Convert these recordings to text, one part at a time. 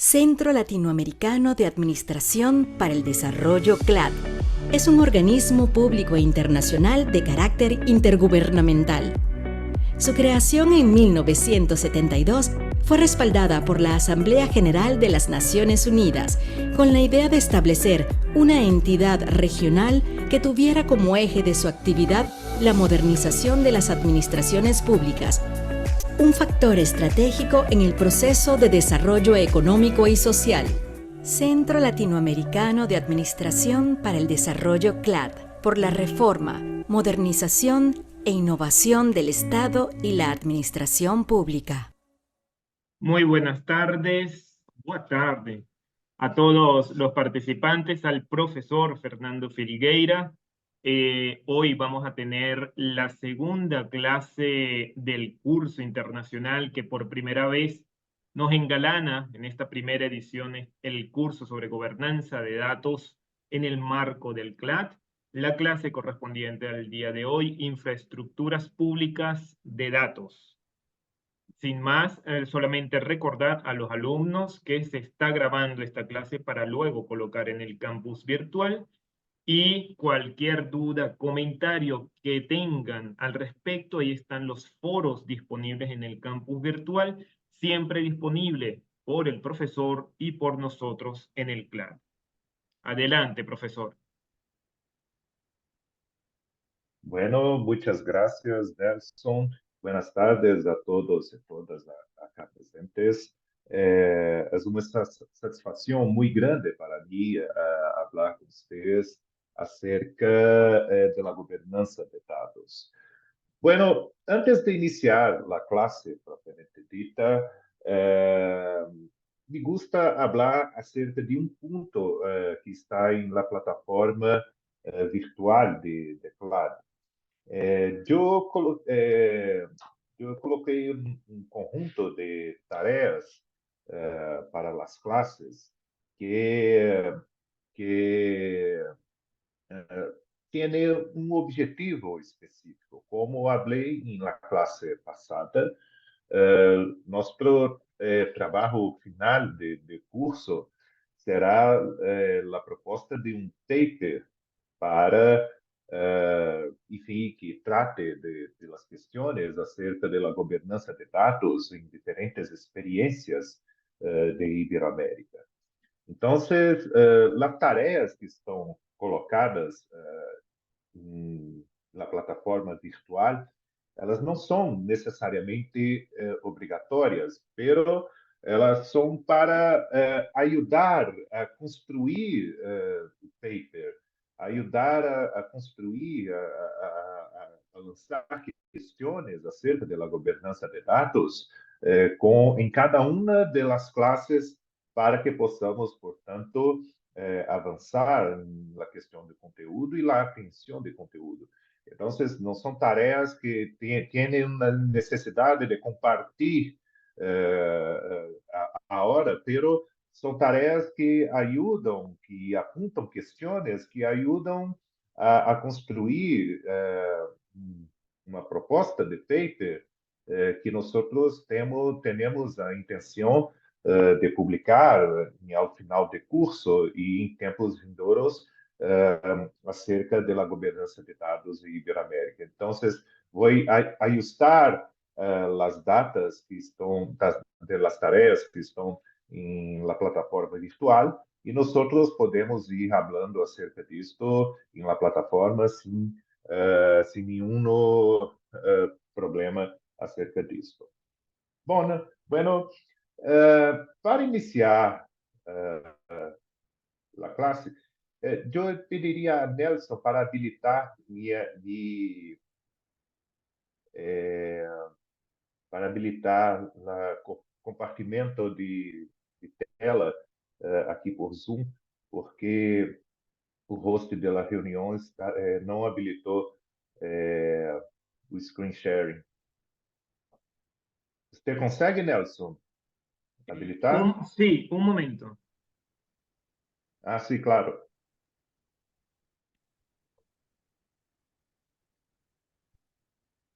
Centro Latinoamericano de Administración para el Desarrollo CLAD. Es un organismo público e internacional de carácter intergubernamental. Su creación en 1972 fue respaldada por la Asamblea General de las Naciones Unidas con la idea de establecer una entidad regional que tuviera como eje de su actividad la modernización de las administraciones públicas, un factor estratégico en el proceso de desarrollo económico y social. Centro Latinoamericano de Administración para el Desarrollo CLAD, por la reforma, modernización e innovación del Estado y la administración pública. Muy buenas tardes, buena tarde a todos los participantes, al profesor Fernando Filgueira. Hoy vamos a tener la segunda clase del curso internacional que por primera vez nos engalana en esta primera edición el curso sobre gobernanza de datos en el marco del CLAD. La clase correspondiente al día de hoy, infraestructuras públicas de datos. Sin más, solamente recordar a los alumnos que se está grabando esta clase para luego colocar en el campus virtual, y cualquier duda, comentario que tengan al respecto, ahí están los foros disponibles en el campus virtual, siempre disponible por el profesor y por nosotros en el CLAD. Adelante, profesor. Bueno, muchas gracias, Nelson. Buenas tardes a todos y todas acá presentes. Es una satisfacción muy grande para mí hablar con ustedes acerca de la gobernanza de datos. Bueno, antes de iniciar la clase propiamente dita, me gusta hablar acerca de un punto que está en la plataforma virtual de CLAD. Eu coloquei um conjunto de tarefas para as classes que tiene un objetivo específico. Como hablé en la clase pasada, nuestro trabajo final de curso será la propuesta de un paper para, enfim, que trate de las cuestiones acerca de la gobernanza de datos en diferentes experiencias de Iberoamérica. Entonces, las tareas que estão colocadas na plataforma virtual, elas não são necessariamente obrigatórias, pero elas são para ajudar a construir o paper, ajudar a construir, a lançar questões acerca da governança de dados em cada uma das classes para que possamos, portanto, avançar na questão de conteúdo e na atenção de conteúdo. Então, não são tarefas que têm uma necessidade de compartilhar a hora, pero são tarefas que ajudam, que apontam questões que ajudam a construir uma proposta de paper que nós temos a intenção de publicar ao final do curso e em tempos vindouros acerca da governança de dados em Iberoamérica. Então, vou ajustar as datas que estão das tarefas que estão na plataforma virtual e nós podemos ir falando acerca disto na plataforma sem nenhum problema acerca disto. Bom, bueno, para iniciar a classe, eu pediria a Nelson para habilitar o compartimento de tela aqui por Zoom, porque o host da reunião não habilitou o screen sharing. Você consegue, Nelson, habilitar? Sí, un momento. Ah, sí, claro.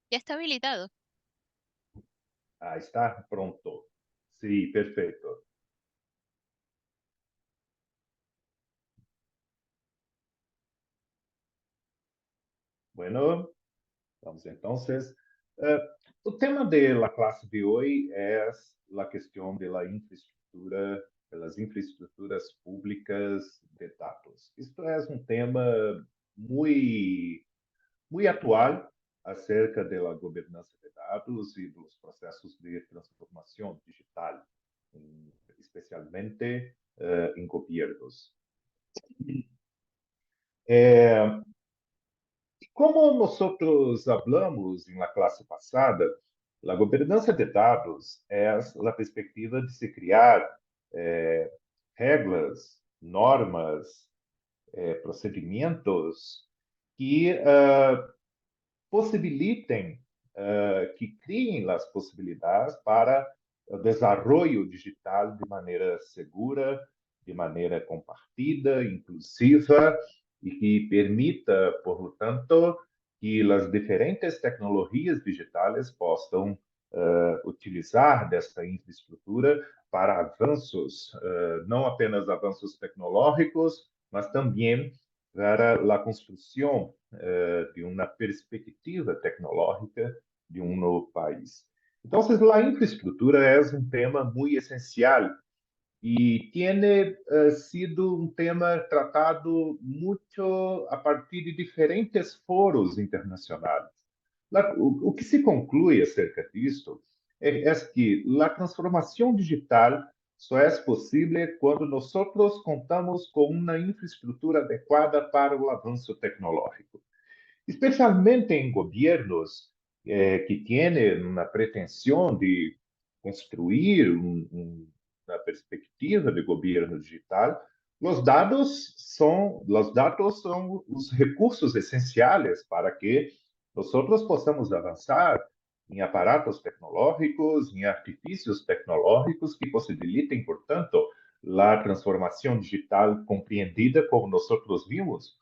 Ya está habilitado. Ah, está pronto. Sí, perfecto. Bueno, vamos entonces. Eh, o tema de la clase de hoy es la cuestión de la infraestructura, de las infraestructuras públicas de datos. Esto es un tema muy, muy actual acerca de la gobernanza de datos y de los procesos de transformación digital, especialmente en gobiernos. Como nosotros hablamos en la clase pasada, la gobernanza de datos es la perspectiva de se criar reglas, normas, procedimientos que possibilitem, que criem as possibilidades para o desenvolvimento digital de maneira segura, de maneira compartida, inclusiva e que permita, por lo tanto, que as diferentes tecnologias digitais possam utilizar dessa infraestrutura para avanços, não apenas avanços tecnológicos, mas também para a construção de uma perspectiva tecnológica de um novo país. Então, a infraestrutura é um tema muito essencial e tem sido um tema tratado muito a partir de diferentes foros internacionais. O que se conclui acerca disto é que a transformação digital só é possível quando nós contamos com uma infraestrutura adequada para o avanço tecnológico, especialmente em governos que têm uma pretensão de construir uma perspectiva de governo digital. Os dados são os recursos essenciais para que nós possamos avançar em aparatos tecnológicos, em artifícios tecnológicos que possibilitem, portanto, a transformação digital compreendida como nós vimos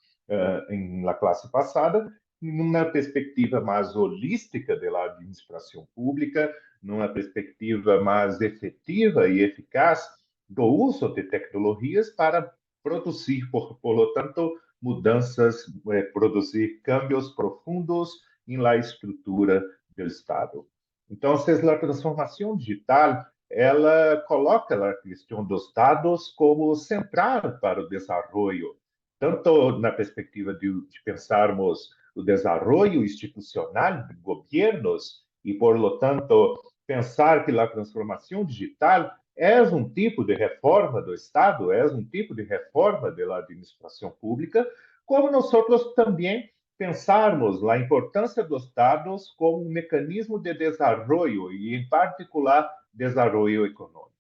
na classe passada, numa perspectiva mais holística da administração pública, numa perspectiva mais efetiva e eficaz do uso de tecnologias para produzir, por lo tanto, mudanças, produzir cambios profundos em la estrutura do Estado. Então, a transformação digital ela coloca a questão dos dados como central para o desenvolvimento, tanto na perspectiva de pensarmos o desenvolvimento institucional de governos e, por lo tanto, pensar que a transformação digital é um tipo de reforma do Estado, é um tipo de reforma da administração pública, como nós também pensarmos a importância dos dados como um mecanismo de desenvolvimento e, em particular, desenvolvimento econômico.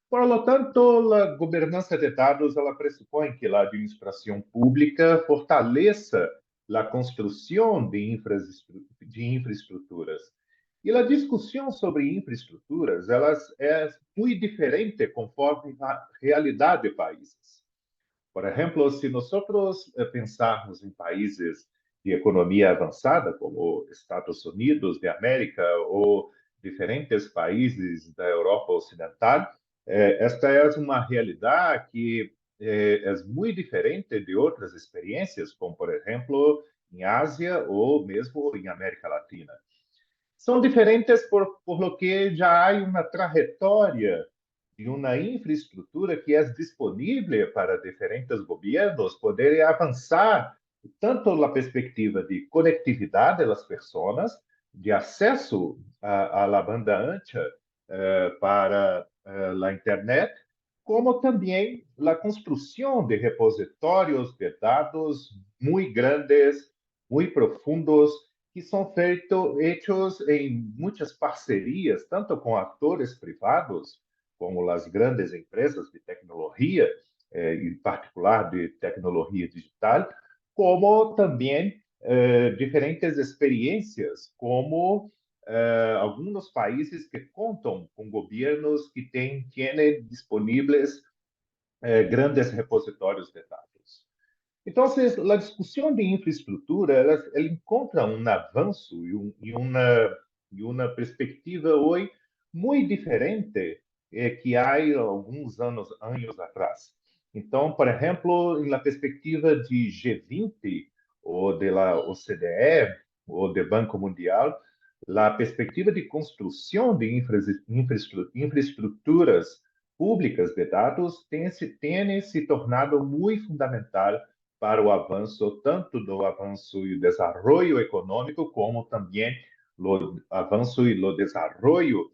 Por lo tanto, a governança de dados ela pressupõe que a administração pública fortaleça a construção de infraestruturas. E a discussão sobre infraestruturas é muito diferente conforme a realidade de países. Por exemplo, se nós pensarmos em países de economia avançada, como Estados Unidos de América ou diferentes países da Europa Ocidental, esta é uma realidade que é muito diferente de outras experiências, como, por exemplo, em Ásia ou mesmo em América Latina. São diferentes por lo que já há uma trajetória de uma infraestrutura que é disponível para diferentes governos poderem avançar tanto na perspectiva de conectividade das pessoas, de acesso à banda ancha para a internet, como também a construção de repositórios de dados muito grandes, muito profundos, que são feitos em muitas parcerias, tanto com atores privados, como as grandes empresas de tecnologia, em particular de tecnologia digital, como também diferentes experiências, como alguns países que contam com governos que têm disponíveis grandes repositórios de dados. Então, a discussão de infraestrutura ela encontra um avanço e uma perspectiva hoje muito diferente que há alguns anos atrás. Então, por exemplo, na perspectiva de G20 ou da OCDE, ou do Banco Mundial, a perspectiva de construção de infraestruturas públicas de dados tem se tornado muito fundamental para o avanço, tanto do avanço e desenvolvimento econômico, como também o avanço e o desenvolvimento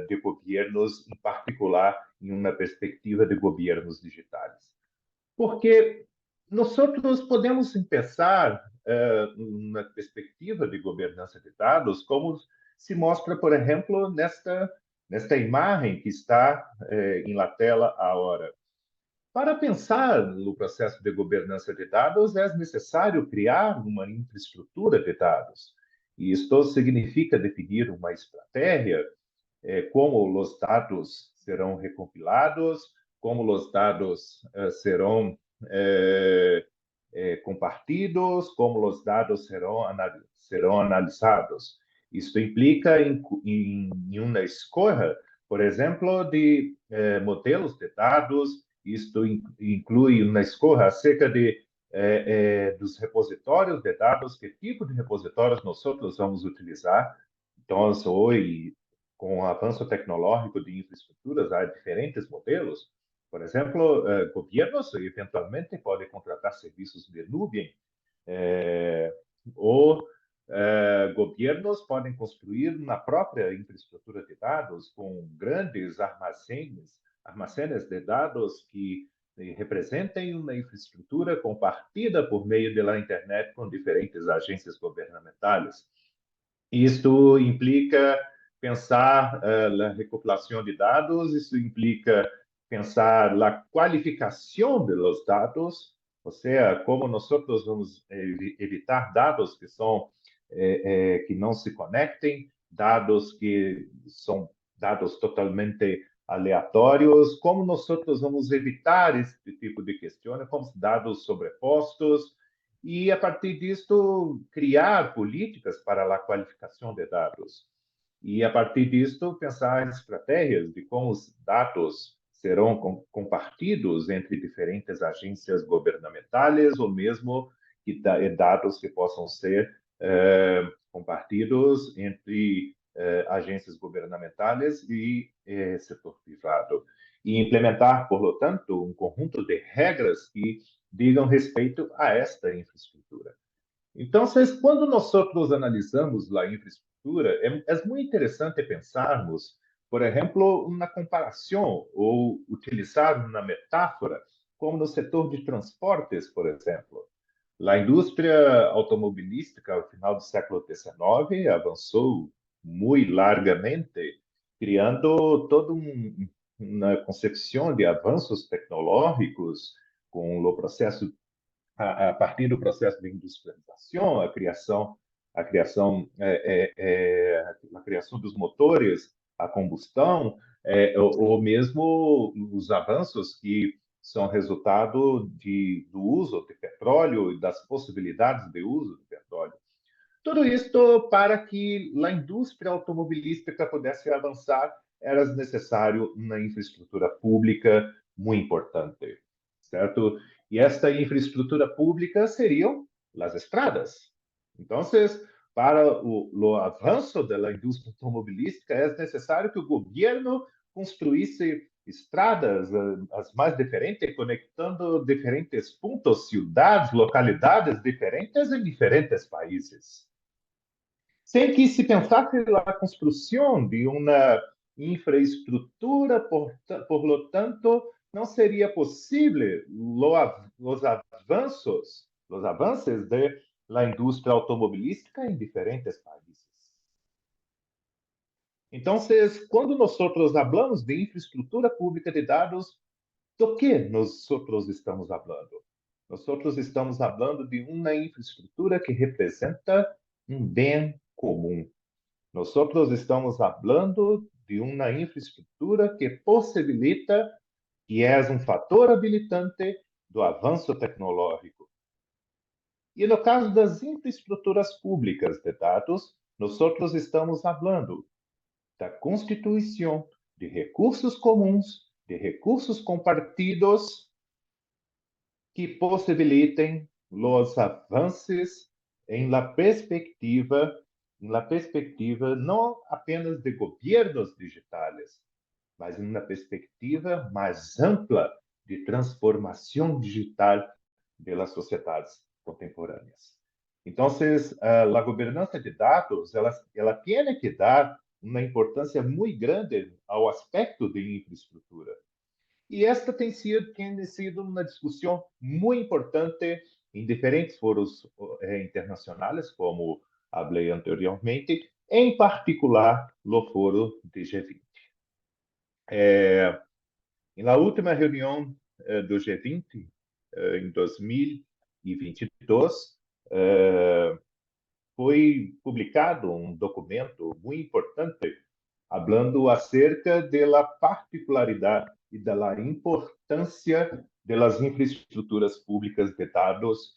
de governos, em particular, em uma perspectiva de governos digitais. Porque nós podemos pensar na perspectiva de governança de dados, como se mostra, por exemplo, nesta imagem que está na tela agora. Para pensar no processo de governança de dados, é necessário criar uma infraestrutura de dados. E isto significa definir uma estratégia, como os dados serão recompilados, como os dados serão compartidos, como os dados serão analisados. Isto implica em uma escolha, por exemplo, de modelos de dados. Isto inclui uma escolha acerca dos repositórios de dados, que tipo de repositórios nós vamos utilizar. Então, hoje, com o avanço tecnológico de infraestruturas, há diferentes modelos. Por exemplo, governos eventualmente podem contratar serviços de nuvem, ou governos podem construir uma própria infraestrutura de dados com grandes armazéns de dados que representem uma infraestrutura compartilhada por meio da internet com diferentes agências governamentais. Isto implica pensar a recopilação de dados, isso implica pensar a qualificação dos dados, ou seja, como nós vamos evitar dados que não se conectem, dados que são dados totalmente aleatórios, como nós vamos evitar esse tipo de questões, como dados sobrepostos, e, a partir disto, criar políticas para a qualificação de dados. E, a partir disto, pensar em estratégias de como os dados serão compartidos entre diferentes agências governamentais, ou mesmo dados que possam ser compartidos entre agências governamentais e setor privado. E implementar, por lo tanto, um conjunto de regras que digam respeito a esta infraestrutura. Então, quando nós analisamos a infraestrutura, é muito interessante pensarmos, por exemplo, uma comparação ou utilizar uma metáfora, como no setor de transportes, por exemplo. A indústria automobilística, ao final do século XIX, avançou muito largamente, criando toda uma concepção de avanços tecnológicos com o processo, a partir do processo de industrialização, a criação dos motores a combustão, ou mesmo os avanços que são resultado do uso de petróleo e das possibilidades de uso de petróleo. Tudo isto para que a indústria automobilística pudesse avançar, era necessário uma infraestrutura pública muito importante, certo? E esta infraestrutura pública seriam as estradas. Então, para o avanço da indústria automobilística, é necessário que o governo construísse estradas as mais diferentes, conectando diferentes pontos, cidades, localidades diferentes em diferentes países. Sem que se pensasse na construção de uma infraestrutura, por lo tanto, não seria possível os avanços da indústria automobilística em diferentes países. Então, quando nós falamos de infraestrutura pública de dados, do que nós estamos falando? Nós estamos falando de uma infraestrutura que representa um bem comum. Nós estamos falando de uma infraestrutura que possibilita, que é um fator habilitante do avanço tecnológico. E no caso das infraestruturas públicas de dados, nós estamos falando da constituição de recursos comuns, de recursos compartidos, que possibilitem os avanços em la perspectiva não apenas de governos digitais, mas em uma perspectiva mais ampla de transformação digital das sociedades contemporâneas. Então, a governança de dados, ela tem que dar uma importância muito grande ao aspecto de infraestrutura. E esta tem sido uma discussão muito importante em diferentes foros internacionais, como falei anteriormente, em particular no foro de G20. Na última reunião do G20, em 2022, foi publicado um documento muito importante falando acerca da particularidade e da importância das infraestruturas públicas de dados,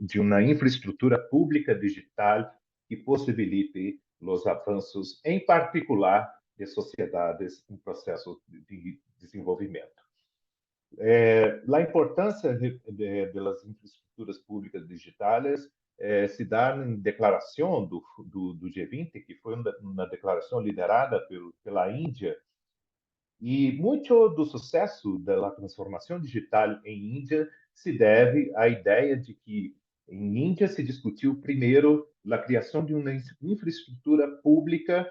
de uma infraestrutura pública digital que possibilite os avanços, em particular, de sociedades em processo de desenvolvimento. A importância das infraestruturas públicas digitais se dá em declaração do G20, que foi uma declaração liderada pela Índia, e muito do sucesso da transformação digital em Índia se deve à ideia de que em Índia se discutiu primeiro a criação de uma infraestrutura pública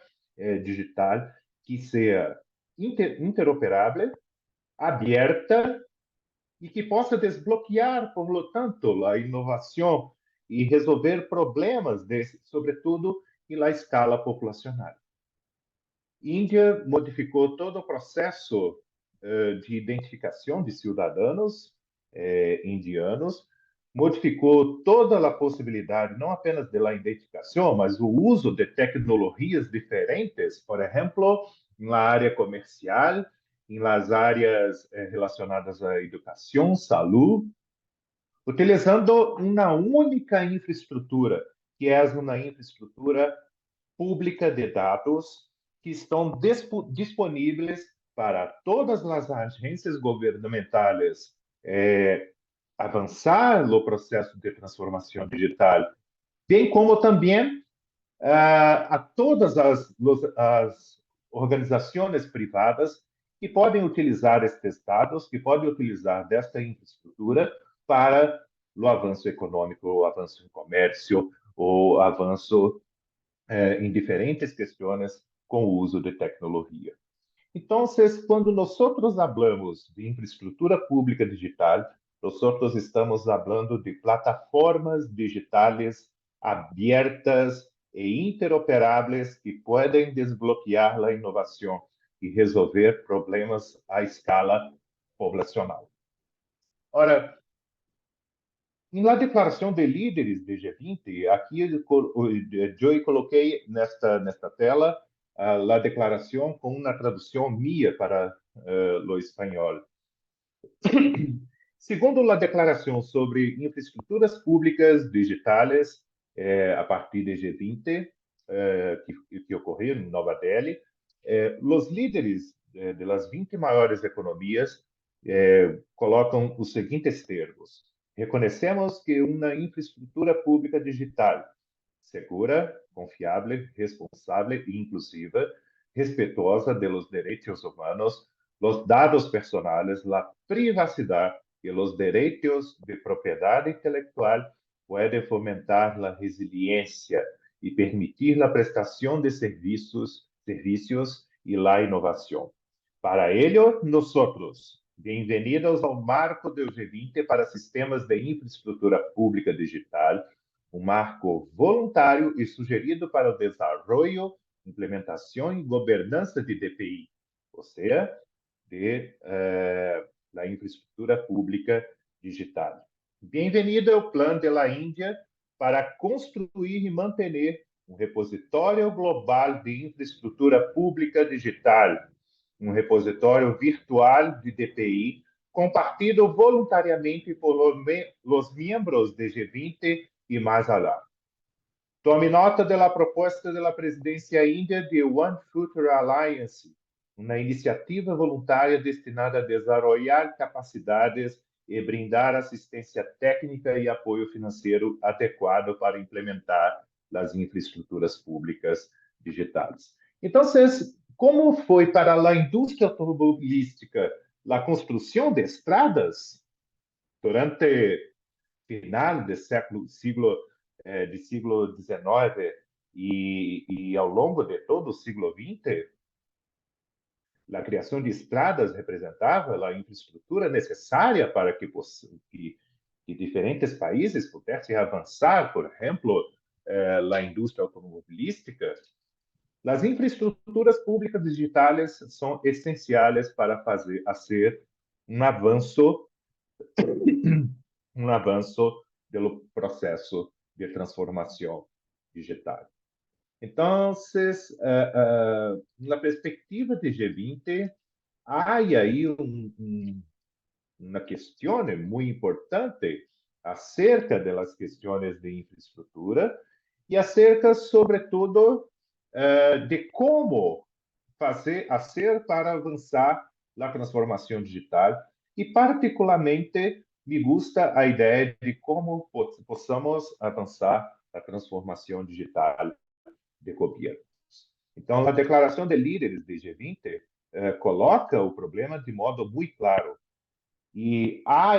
digital que seja interoperável, aberta e que possa desbloquear, por lo tanto, a inovação e resolver problemas, sobretudo, em escala populacional. Índia modificou todo o processo de identificação de cidadãos indianos, modificou toda a possibilidade, não apenas da identificação, mas o uso de tecnologias diferentes, por exemplo, na área comercial, nas áreas relacionadas à educação, saúde, utilizando uma única infraestrutura, que é uma infraestrutura pública de dados que estão disponíveis para todas as agências governamentais avançar no processo de transformação digital, bem como também a todas as organizações privadas que podem utilizar estes dados, que podem utilizar desta infraestrutura para o avanço econômico, o avanço em comércio, o avanço em diferentes questões com o uso de tecnologia. Então, quando nós falamos de infraestrutura pública digital, nós estamos falando de plataformas digitais abertas e interoperáveis que podem desbloquear a inovação e resolver problemas à escala populacional. Ora, na declaração de líderes do G20, aqui eu coloquei nesta tela a declaração com uma tradução minha para o espanhol. Segundo a declaração sobre infraestruturas públicas digitais a partir do G20, que ocorreu em Nova Delhi, os líderes das 20 maiores economias colocam os seguintes termos: reconhecemos que uma infraestrutura pública digital segura, confiável, responsável e inclusiva, respetuosa de los derechos humanos, los dados personales, la privacidad y los derechos de propiedad intelectual puede fomentar la resiliencia y permitir la prestación de servicios y la innovación. Para ello, nosotros, bem-vindos ao marco do G20 para sistemas de infraestrutura pública digital, um marco voluntário e sugerido para o desenvolvimento, implementação e governança de DPI, ou seja, da infraestrutura pública digital. Bem-vindo ao plano da Índia para construir e manter um repositório global de infraestrutura pública digital, um repositório virtual de DPI, compartido voluntariamente por os membros do G20 e mais além. Tome nota da proposta da presidência índia de One Future Alliance, uma iniciativa voluntária destinada a desenvolver capacidades e brindar assistência técnica e apoio financeiro adequado para implementar as infraestruturas públicas digitais. Então, como foi para a indústria automobilística a construção de estradas durante final do siglo XIX e ao longo de todo o siglo XX, a criação de estradas representava a infraestrutura necessária para que diferentes países pudessem avançar, por exemplo, a indústria automobilística. As infraestruturas públicas digitais são essenciais para fazer um avanço do processo de transformação digital. Então, na perspectiva de G20, há aí uma questão muito importante acerca das questões de infraestrutura e acerca, sobretudo, de como fazer para avançar na transformação digital e, particularmente, me gusta a ideia de como possamos avançar na transformação digital de governos. Então, a declaração de líderes de G20 coloca o problema de modo muito claro. E há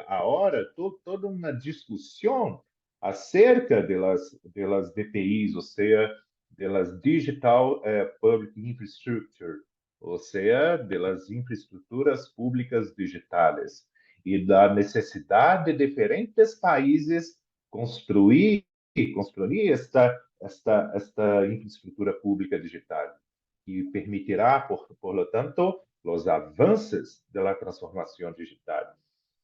agora toda uma discussão acerca das DPIs, ou seja, das Digital Public Infrastructure, ou seja, das infraestruturas públicas digitais, e da necessidade de diferentes países construir esta infraestrutura pública digital, que permitirá, por lo tanto, os avanços da transformação digital.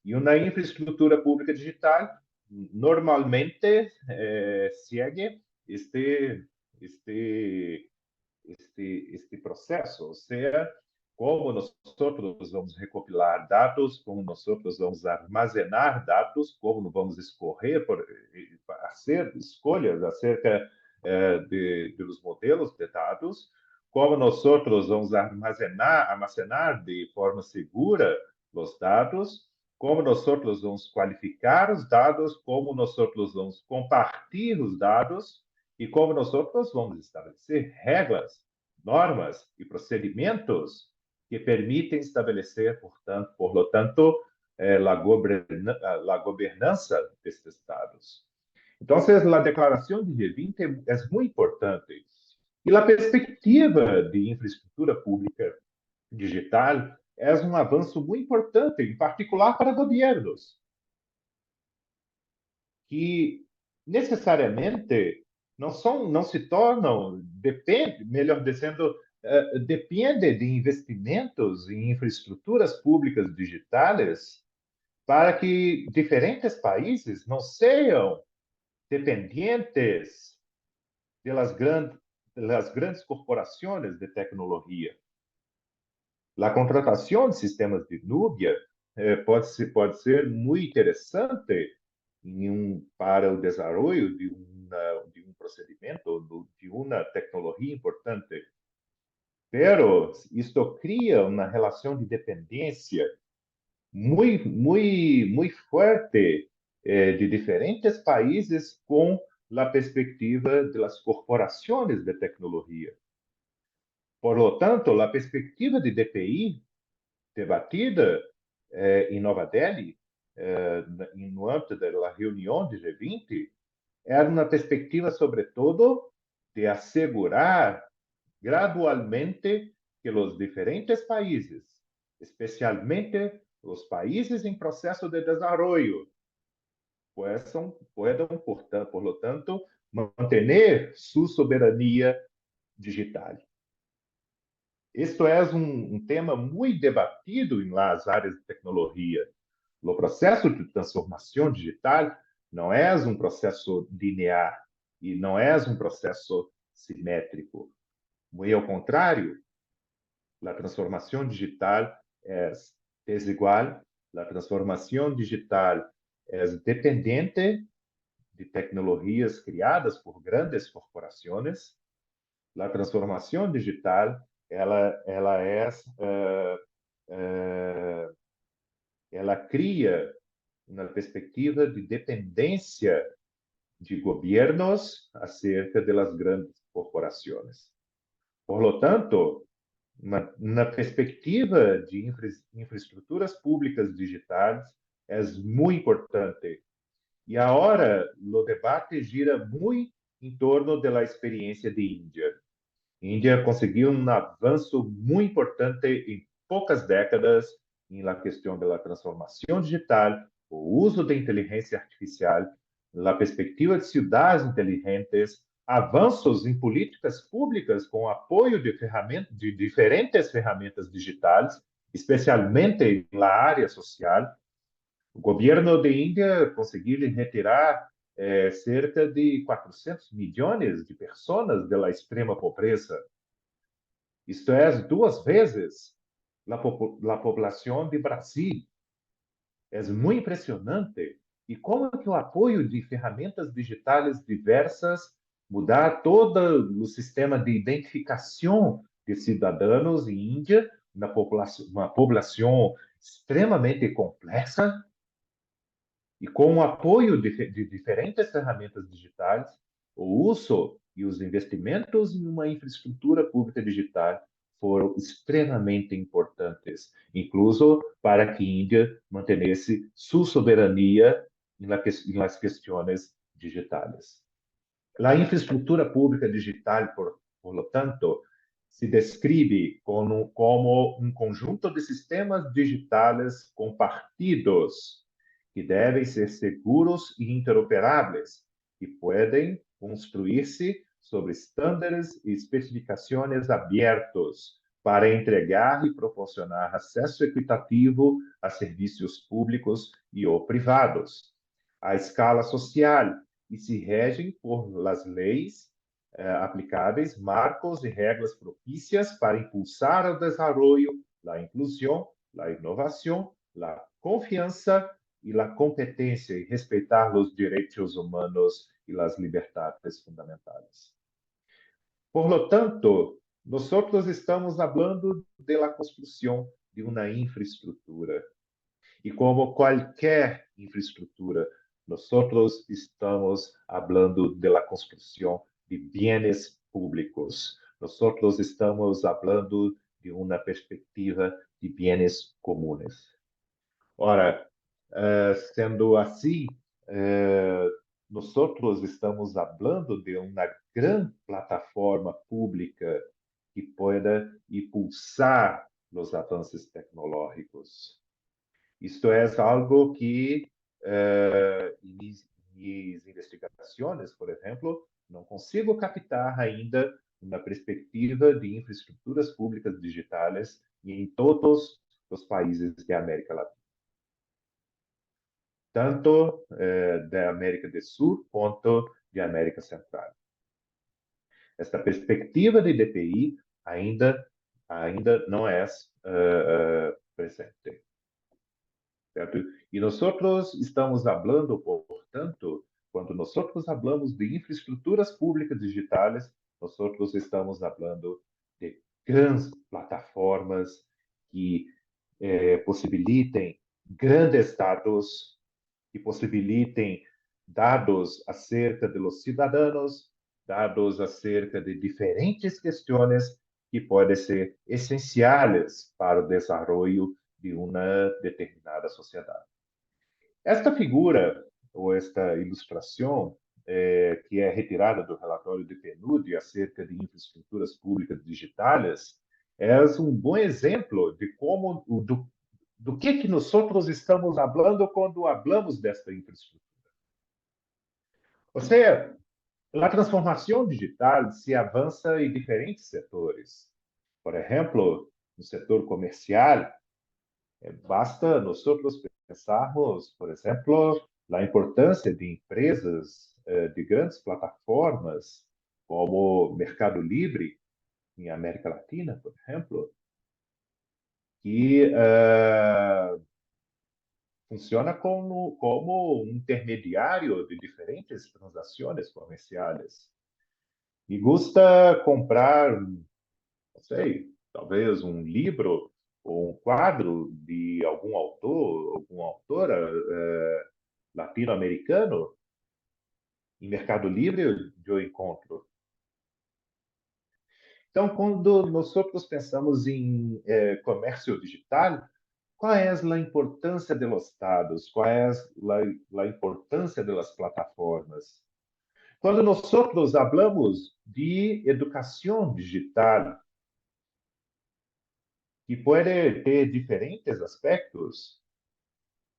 E uma infraestrutura pública digital normalmente segue este processo, ou seja, como nós vamos recopilar dados, como nós vamos armazenar dados, como vamos fazer escolhas acerca dos modelos de dados, como nós vamos armazenar de forma segura os dados, como nós vamos qualificar os dados, como nós vamos compartilhar os dados e como nós vamos estabelecer regras, normas e procedimentos que permitem estabelecer, por lo tanto, a governança destes dados. Então, a declaração de G20 é muito importante. E a perspectiva de infraestrutura pública digital é um avanço muito importante, em particular para governos, que necessariamente não se tornam, melhor dizendo, depende de investimentos em infraestruturas públicas digitais para que diferentes países não sejam dependentes das grandes corporações de tecnologia. A contratação de sistemas de nuvem pode ser muito interessante para o desenvolvimento de um procedimento, de uma tecnologia importante. Pero isto cria uma relação de dependência muito forte de diferentes países com a perspectiva das corporações de tecnologia. Por lo tanto, a perspectiva de DPI debatida em Nova Delhi, no âmbito da reunião de G20, era uma perspectiva, sobretudo, de assegurar gradualmente que os diferentes países, especialmente os países em processo de desenvolvimento, puedan, por lo tanto, manter sua soberania digital. Isto é tema muito debatido nas áreas de tecnologia. O processo de transformação digital não é um processo linear e não é um processo simétrico. Muito ao contrário, a transformação digital é desigual, a transformação digital é dependente de tecnologias criadas por grandes corporações. A transformação digital ela é ela cria uma perspectiva de dependência de governos acerca das grandes corporações. Por lo tanto, uma perspectiva de infraestruturas públicas digitais é muito importante. E agora, o debate gira muito em torno da experiência de Índia. A Índia conseguiu um avanço muito importante em poucas décadas na questão da transformação digital, o uso da inteligência artificial, na perspectiva de cidades inteligentes, avanços em políticas públicas com apoio de diferentes ferramentas digitais, especialmente na área social. O governo de Índia conseguiu retirar cerca de 400 milhões de pessoas da extrema pobreza. Isto é, 2 vezes a população de Brasil. É muito impressionante. E como que o apoio de ferramentas digitais diversas mudar todo o sistema de identificação de cidadãos em Índia, uma população extremamente complexa, e com o apoio de diferentes ferramentas digitais, o uso e os investimentos em uma infraestrutura pública digital foram extremamente importantes, incluso para que a Índia mantenesse sua soberania nas questões digitais. A infraestrutura pública digital, por lo tanto, se descreve como um conjunto de sistemas digitais compartidos que devem ser seguros e interoperáveis, e podem construir-se sobre estándares e especificações abertos para entregar e proporcionar acesso equitativo a serviços públicos e ou privados, à escala social, e se regem por as leis aplicáveis, marcos e regras propícias para impulsar o desenvolvimento, a inclusão, a inovação, a confiança e a competência e respeitar os direitos humanos e as liberdades fundamentais. Por lo tanto, nós estamos falando da construção de uma infraestrutura. E como qualquer infraestrutura, nós estamos falando da construção de bens públicos. Nós estamos falando de uma perspectiva de bens comuns. Ora, sendo assim, nós estamos falando de uma grande plataforma pública que pueda impulsar os avanços tecnológicos. Isto é algo que, em minhas investigações, por exemplo, não consigo captar ainda uma perspectiva de infraestruturas públicas digitais em todos os países da América Latina. Tanto da América do Sul quanto da América Central. Esta perspectiva de DPI ainda não é presente. Certo? E nós estamos falando, portanto, quando nós falamos de infraestruturas públicas digitais, nós estamos falando de grandes plataformas que possibilitem grandes dados, que possibilitem dados acerca dos cidadãos, dados acerca de diferentes questões que podem ser essenciais para o desenvolvimento de uma determinada sociedade. Esta figura, ou esta ilustração, que é retirada do relatório de PNUD acerca de infraestruturas públicas digitais, é um bom exemplo de como, do que nós estamos falando quando falamos desta infraestrutura. Ou seja, a transformação digital se avança em diferentes setores. Por exemplo, no setor comercial, basta nós pensarmos, por exemplo, a importância de empresas de grandes plataformas, como o Mercado Livre, em América Latina, por exemplo, que funciona como um intermediário de diferentes transações comerciais. Me gusta comprar, não sei, talvez um livro ou um quadro de algum autor, alguma autora latino-americano, em Mercado Livre eu encontro. Então, quando nós pensamos em comércio digital, qual é a importância dos dados? Qual é a importância das plataformas? Quando nós falamos de educação digital, que pode ter diferentes aspectos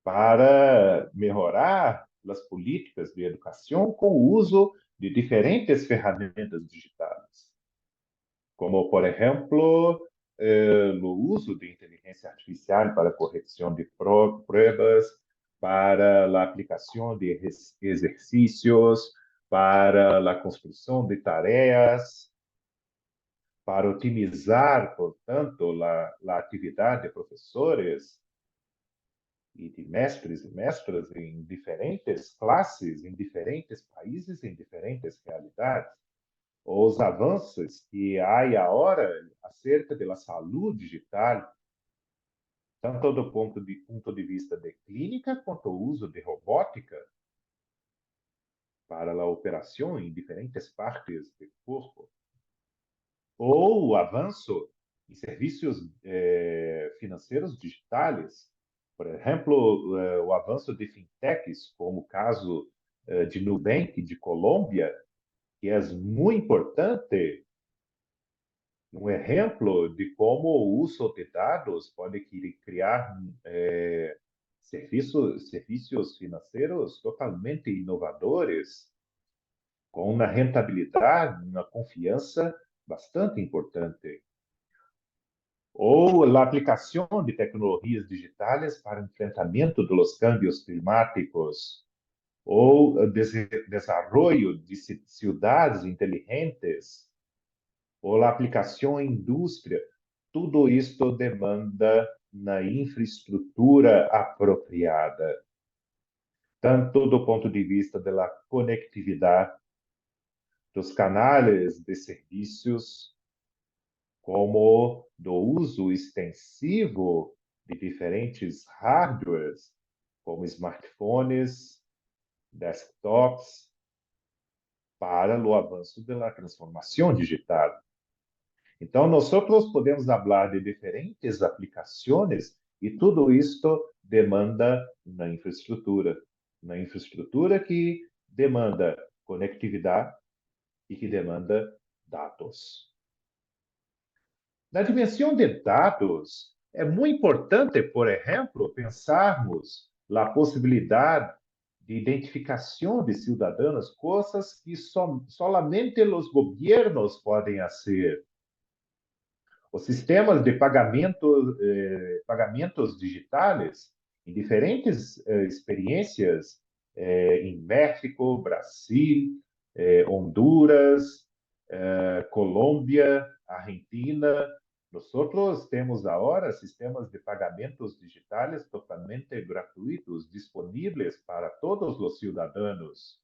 para melhorar as políticas de educação com o uso de diferentes ferramentas digitais, como, por exemplo, o uso de inteligência artificial para correção de pruebas, para a aplicação de exercícios, para a construção de tarefas, para otimizar, portanto, a atividade de professores e de mestres e mestras em diferentes classes, em diferentes países, em diferentes realidades. Os avanços que há agora acerca da saúde digital, tanto do ponto de vista de clínica, quanto o uso de robótica para a operação em diferentes partes do corpo, ou o avanço em serviços financeiros digitais, por exemplo, o avanço de fintechs, como o caso de Nubank, de Colômbia, que é muito importante, um exemplo de como o uso de dados pode criar serviços financeiros totalmente inovadores, com uma rentabilidade, uma confiança bastante importante. Ou a aplicação de tecnologias digitais para enfrentamento dos cambios climáticos, ou o desenvolvimento de cidades inteligentes, ou a aplicação em indústria. Tudo isto demanda na infraestrutura apropriada, tanto do ponto de vista da conectividade, dos canais de serviços, como do uso extensivo de diferentes hardwares, como smartphones, desktops, para o avanço da transformação digital. Então, nós podemos falar de diferentes aplicações e tudo isto demanda uma infraestrutura que demanda conectividade e que demanda dados. Na dimensão de dados, é muito importante, por exemplo, pensarmos na possibilidade de identificação de cidadãos, coisas que somente os governos podem fazer. Os sistemas de pagamentos digitais, em diferentes experiências, em México, Brasil, Honduras, Colômbia, Argentina. Nós temos agora sistemas de pagamentos digitais totalmente gratuitos, disponíveis para todos os cidadãos.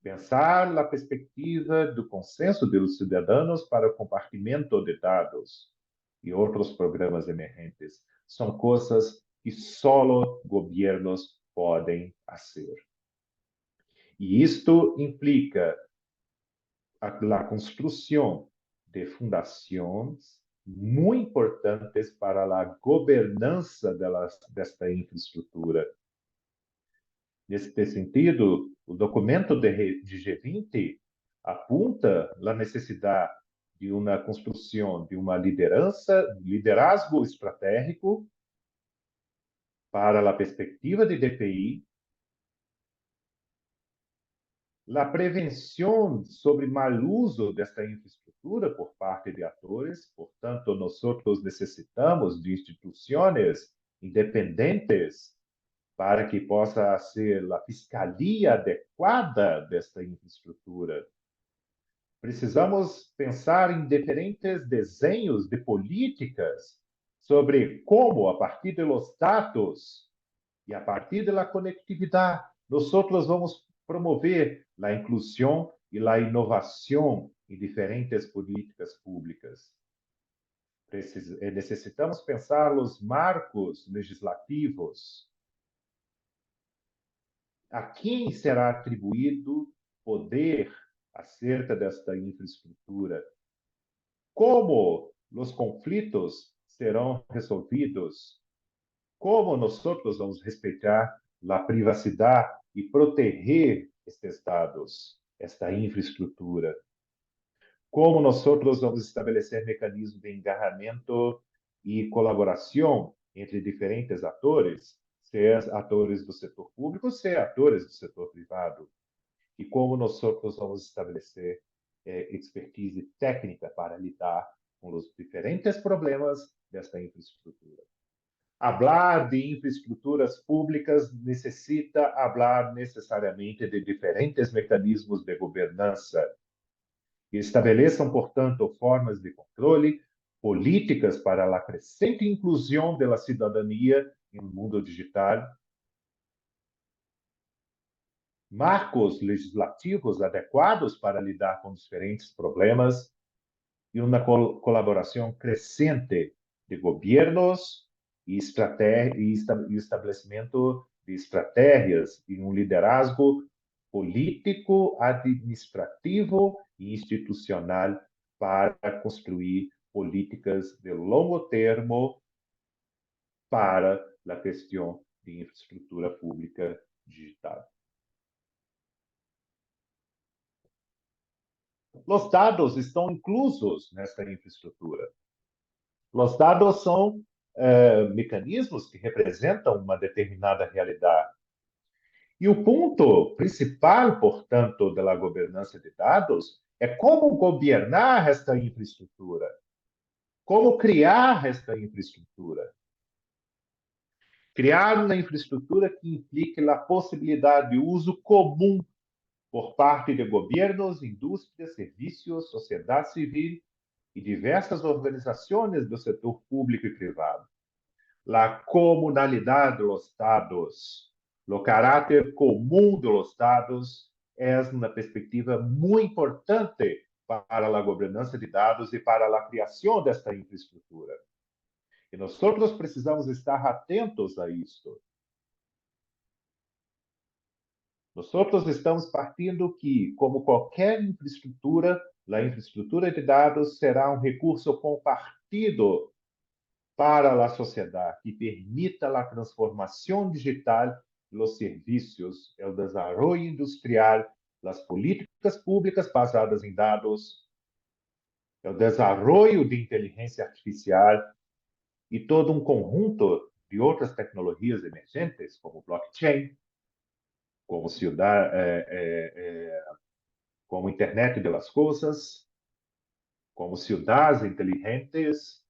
Pensar na perspectiva do consenso dos cidadãos para o compartimento de dados e outros programas emergentes são coisas que só governos podem fazer. E isto implica a construção de fundações muito importantes para a governança desta infraestrutura. Nesse sentido, o documento de G20 apunta a necessidade de uma construção de uma liderazgo estratégico para a perspectiva de DPI, a prevenção sobre mal uso desta infraestrutura por parte de atores. Portanto, nós necessitamos de instituições independentes para que possa ser a fiscalia adequada desta infraestrutura. Precisamos pensar em diferentes desenhos de políticas sobre como, a partir dos dados e a partir da conectividade, nós vamos promover a inclusão e a inovação em diferentes políticas públicas. necessitamos pensar os marcos legislativos. A quem será atribuído poder acerca desta infraestrutura? Como os conflitos serão resolvidos? Como nós vamos respeitar a privacidade e proteger estes dados, esta infraestrutura? Como nós vamos estabelecer mecanismos de engajamento e colaboração entre diferentes atores, seja atores do setor público, seja atores do setor privado? E como nós vamos estabelecer expertise técnica para lidar com os diferentes problemas desta infraestrutura? Hablar de infraestruturas públicas necessita falar necessariamente de diferentes mecanismos de governança que estabeleçam, portanto, formas de controle, políticas para a crescente inclusão da cidadania no mundo digital, marcos legislativos adequados para lidar com diferentes problemas e uma colaboração crescente de governos e estabelecimento de estratégias e um liderazgo político, administrativo e institucional para construir políticas de longo termo para a questão de infraestrutura pública digital. Os dados estão inclusos nesta infraestrutura. Os dados são mecanismos que representam uma determinada realidade. E o ponto principal, portanto, da governança de dados é como governar esta infraestrutura, como criar esta infraestrutura. Criar uma infraestrutura que implique a possibilidade de uso comum por parte de governos, indústrias, serviços, sociedade civil e diversas organizações do setor público e privado. A comunalidade dos dados, o caráter comum dos dados é uma perspectiva muito importante para a governança de dados e para a criação desta infraestrutura. E nós precisamos estar atentos a isto. Nós estamos partindo que, como qualquer infraestrutura, a infraestrutura de dados será um recurso compartido para a sociedade, que permita a transformação digital dos serviços, o desenvolvimento industrial, as políticas públicas basadas em dados, o desenvolvimento de inteligência artificial e todo um conjunto de outras tecnologias emergentes, como blockchain, como internet das coisas, como cidades inteligentes.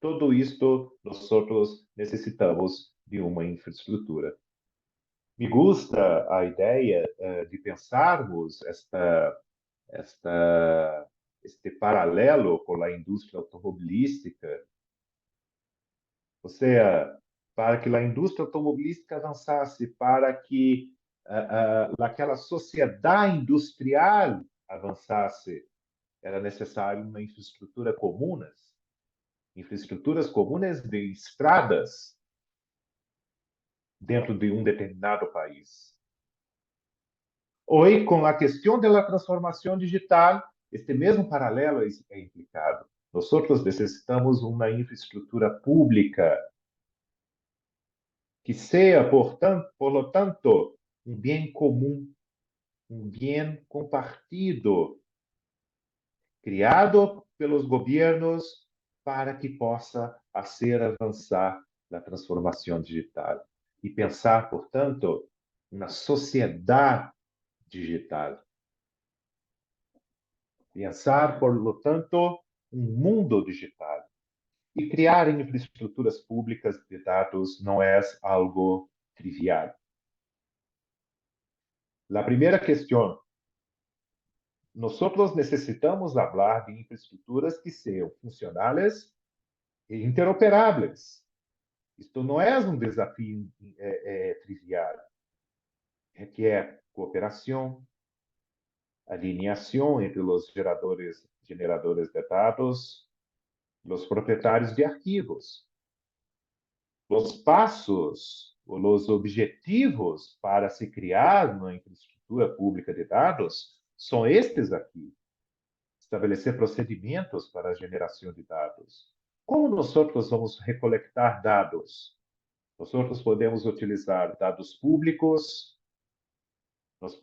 Tudo isto nós necessitamos de uma infraestrutura. Me gusta a ideia de pensarmos este paralelo com a indústria automobilística. Ou seja, para que a indústria automobilística avançasse, para que aquela sociedade industrial avançasse, era necessário uma infraestrutura comum, infraestruturas comuns de estradas dentro de um determinado país. Hoje, com a questão da transformação digital, este mesmo paralelo é implicado. Nós necessitamos uma infraestrutura pública que seja, por lo tanto, um bem comum, um bem compartido, criado pelos governos para que possa fazer avançar a transformação digital e pensar, portanto, na sociedade digital. Pensar, portanto, um mundo digital. E criar infraestruturas públicas de dados não é algo trivial. A primeira questão: nós necessitamos falar de infraestruturas que sejam funcionais e interoperáveis. Isto não é um desafio trivial. Requer cooperação, alinhação entre os generadores de dados, os proprietários de arquivos. Os passos, os objetivos para se criar uma infraestrutura pública de dados são estes aqui. Estabelecer procedimentos para a geração de dados. Como nós vamos recolectar dados? Nós podemos utilizar dados públicos, nós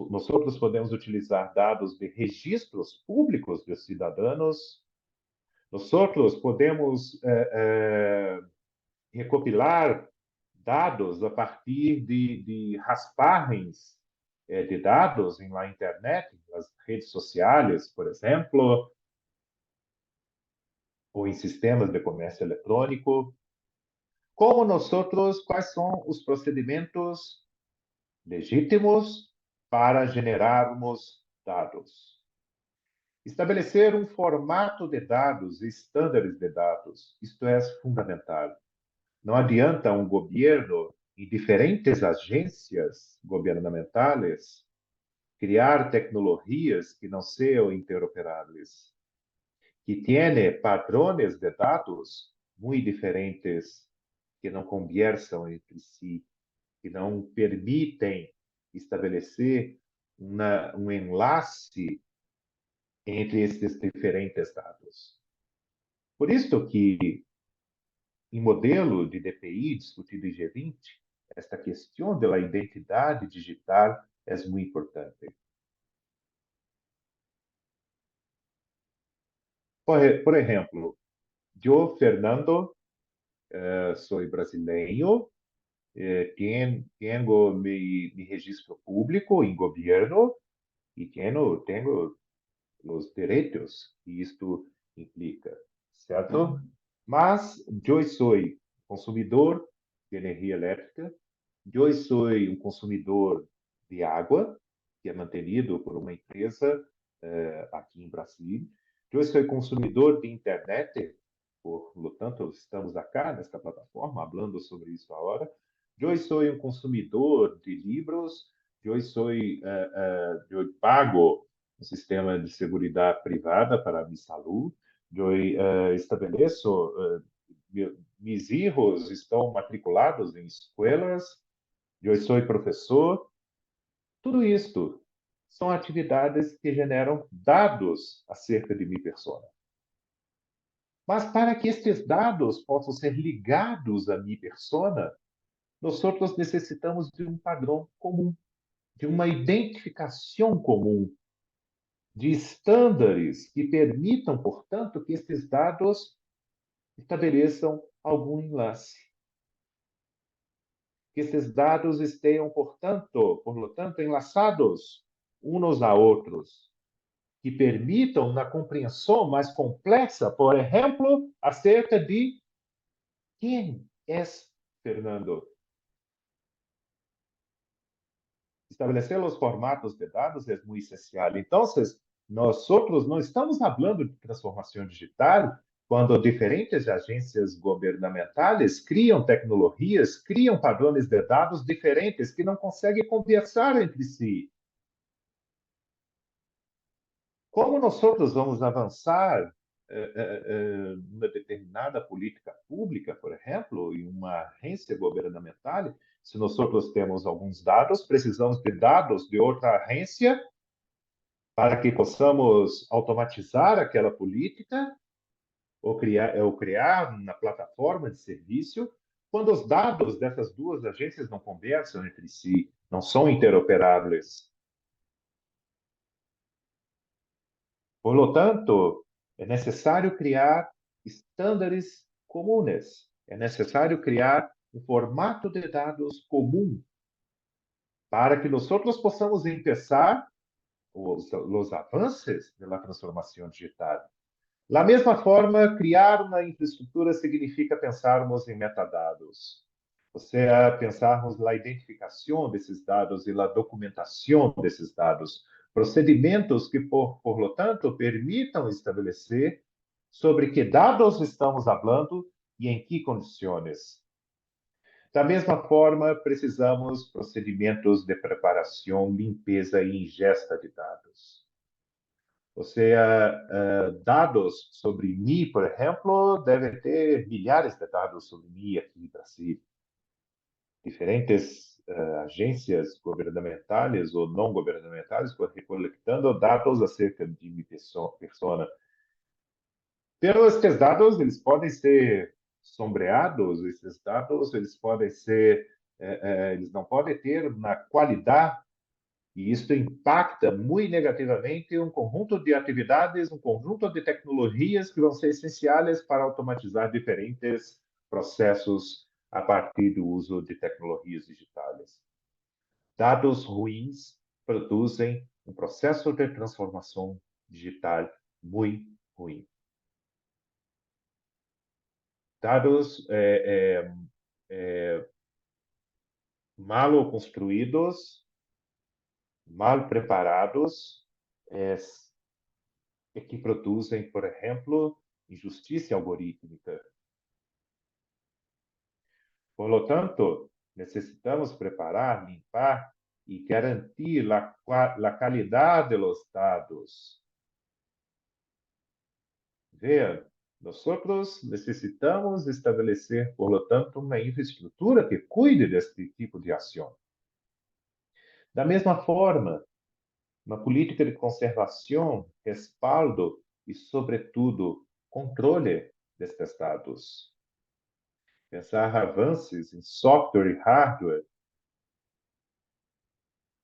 podemos utilizar dados de registros públicos dos cidadãos, nós podemos recopilar dados a partir de raspagens de dados na internet, nas redes sociais, por exemplo, ou em sistemas de comércio eletrônico. Como quais são os procedimentos legítimos para generarmos dados? Estabelecer um formato de dados e estándares de dados, isto é fundamental. Não adianta um governo e diferentes agências governamentais criar tecnologias que não sejam interoperáveis, que têm padrões de dados muito diferentes, que não conversam entre si, que não permitem estabelecer um enlace entre esses diferentes dados. Por isso que, em modelo de DPI discutido em G20, esta questão da identidade digital é muito importante. Por exemplo, eu, Fernando, sou brasileiro, tenho meu registro público em governo e tenho os direitos que isto implica, certo? Mas eu sou consumidor de energia elétrica, eu sou um consumidor de água, que é mantenido por uma empresa aqui em Brasília. Eu sou consumidor de internet, por lo tanto, estamos acá nesta plataforma, falando sobre isso agora. Eu sou um consumidor de livros, eu pago um sistema de segurança privada para a minha saúde, eu estabeleço, meus filhos estão matriculados em escolas, eu sou professor. Tudo isto são atividades que generam dados acerca de minha pessoa. Mas para que estes dados possam ser ligados à minha persona, nós necessitamos de um padrão comum, de uma identificação comum, de estándares que permitam, portanto, que estes dados estabeleçam algum enlace. Que esses dados estejam, por lo tanto, enlaçados uns a outros, que permitam na compreensão mais complexa, por exemplo, acerca de quem é Fernando. Estabelecer os formatos de dados é muito essencial. Então, nós não estamos falando de transformação digital quando diferentes agências governamentais criam tecnologias, criam padrões de dados diferentes que não conseguem conversar entre si. Como nós vamos avançar numa determinada política pública, por exemplo, em uma agência governamental, se nós temos alguns dados, precisamos de dados de outra agência para que possamos automatizar aquela política ou criar uma plataforma de serviço, quando os dados dessas duas agências não conversam entre si, não são interoperáveis. Por lo tanto, é necessário criar estándares comuns, é necessário criar um formato de dados comum para que nós possamos começar os avanços da transformação digital. Da mesma forma, criar uma infraestrutura significa pensarmos em metadados. Ou seja, pensarmos na identificação desses dados e na documentação desses dados. Procedimentos que, por lo tanto, permitam estabelecer sobre que dados estamos falando e em que condições. Da mesma forma, precisamos procedimentos de preparação, limpeza e ingesta de dados. Ou seja, dados sobre mim, por exemplo, devem ter milhares de dados sobre mim aqui no Brasil. Diferentes agências governamentais ou não governamentais recoletando dados acerca de minha persona. Pero esses dados, eles podem ser sombreados, esses dados, eles podem ser, eles não podem ter uma qualidade, e isso impacta muito negativamente um conjunto de atividades, um conjunto de tecnologias que vão ser essenciais para automatizar diferentes processos a partir do uso de tecnologias digitais. Dados ruins produzem um processo de transformação digital muito ruim. Dados mal construídos, mal preparados, que produzem, por exemplo, injustiça algorítmica. Por lo tanto, necessitamos preparar, limpar e garantir a qualidade dos dados. Veja, nós necessitamos estabelecer, por lo tanto, uma infraestrutura que cuide deste tipo de ação. Da mesma forma, uma política de conservação, respaldo e, sobretudo, controle destes dados. Pensar avanços em software e hardware,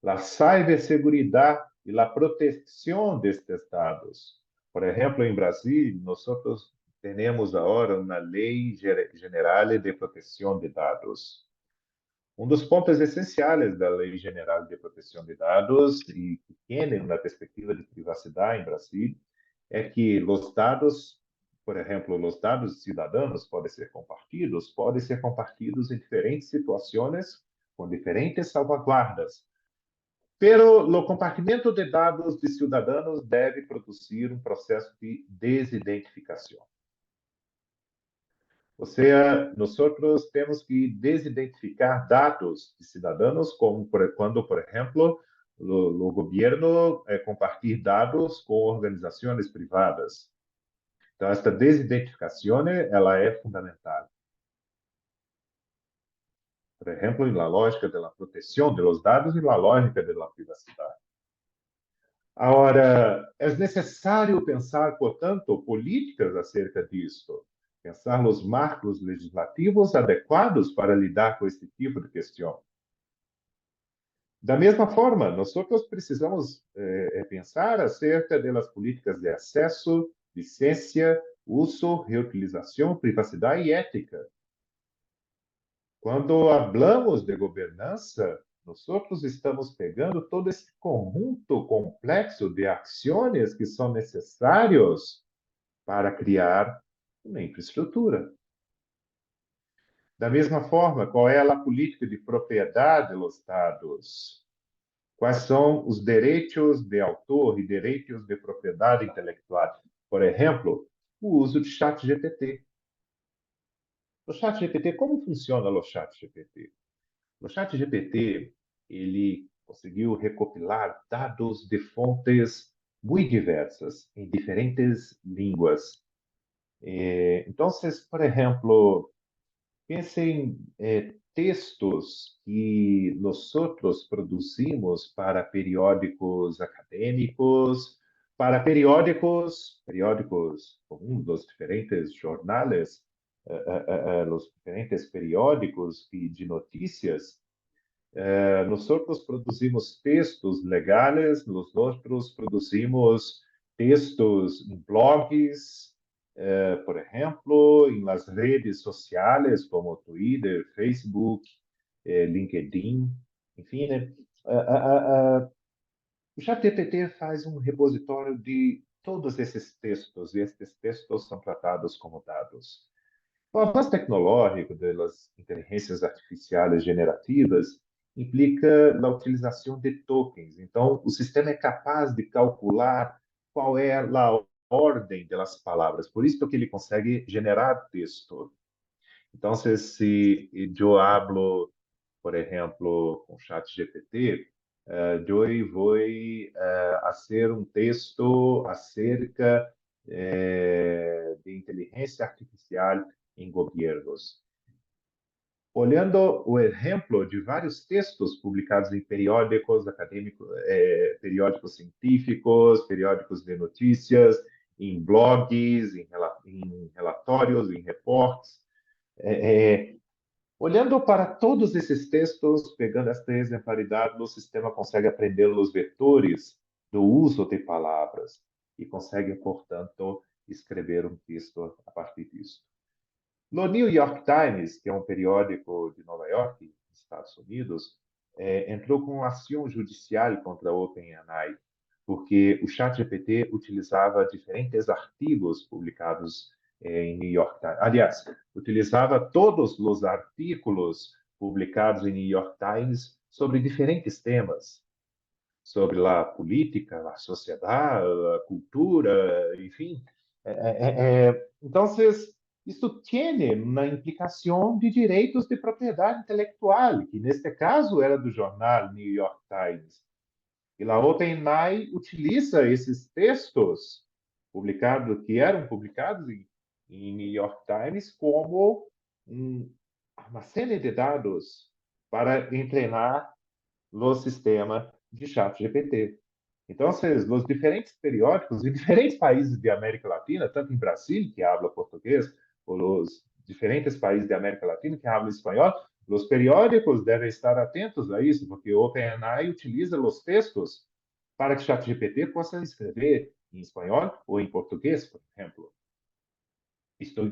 a ciberseguridade e a proteção destes dados. Por exemplo, em Brasil, nós temos agora uma Lei Geral de Proteção de Dados. Um dos pontos essenciais da Lei Geral de Proteção de Dados, e que tem uma perspectiva de privacidade em Brasil, é que os dados, por exemplo, os dados cidadãos podem ser compartidos em diferentes situações, com diferentes salvaguardas. Pero o compartimento de dados de cidadãos deve produzir um processo de desidentificação. Ou seja, nós temos que desidentificar dados de cidadãos quando, por exemplo, o governo compartilha dados com organizações privadas. Então, esta desidentificação ela é fundamental. Por exemplo, na lógica da proteção dos dados e na lógica da privacidade. Agora, é necessário pensar, portanto, políticas acerca disso. Pensar nos marcos legislativos adequados para lidar com esse tipo de questão. Da mesma forma, nós precisamos pensar acerca das políticas de acesso, licença, uso, reutilização, privacidade e ética. Quando falamos de governança, nós estamos pegando todo esse conjunto complexo de ações que são necessários para criar uma infraestrutura. Da mesma forma, qual é a política de propriedade dos dados? Quais são os direitos de autor e direitos de propriedade intelectual? Por exemplo, o uso de ChatGPT. O ChatGPT, como funciona o ChatGPT? O ChatGPT, ele conseguiu recopilar dados de fontes muito diversas, em diferentes línguas. Então, por exemplo, pensem em textos que nós produzimos para periódicos acadêmicos, para periódicos comuns dos diferentes jornais, os diferentes periódicos de notícias. Nós produzimos textos legais, nós produzimos textos em blogs, por exemplo, em las redes sociais como Twitter, Facebook, LinkedIn, enfim, né? O ChatGPT faz um repositório de todos esses textos, e esses textos são tratados como dados. O avanço tecnológico das inteligências artificiais generativas implica a utilização de tokens. Então, o sistema é capaz de calcular qual é a ordem das palavras. Por isso que ele consegue generar texto. Então, se eu hablo, por exemplo, com o ChatGPT, eu vou fazer um texto acerca de inteligência artificial em governos. Olhando o exemplo de vários textos publicados em periódicos acadêmicos, periódicos científicos, periódicos de notícias, em blogs, em relatórios, em reportes, olhando para todos esses textos, pegando esta exemplaridade, o sistema consegue aprender os vetores do uso de palavras e consegue, portanto, escrever um texto a partir disso. No New York Times, que é um periódico de Nova York, Estados Unidos, entrou com uma ação judicial contra a OpenAI, porque o ChatGPT utilizava diferentes artigos publicados em New York Times. Aliás, utilizava todos os artículos publicados em New York Times sobre diferentes temas, sobre a política, a sociedade, a cultura, enfim. Então, isso tem uma implicação de direitos de propriedade intelectual, que neste caso era do jornal New York Times. E a OpenAI utiliza esses textos que eram publicados em New York Times como uma série de dados para treinar o sistema de ChatGPT. Então, os diferentes periódicos em diferentes países de América Latina, tanto em Brasil, que habla português, ou os diferentes países de América Latina que hablam espanhol, os periódicos devem estar atentos a isso, porque o OpenAI utiliza os textos para que ChatGPT possa escrever em espanhol ou em português, por exemplo.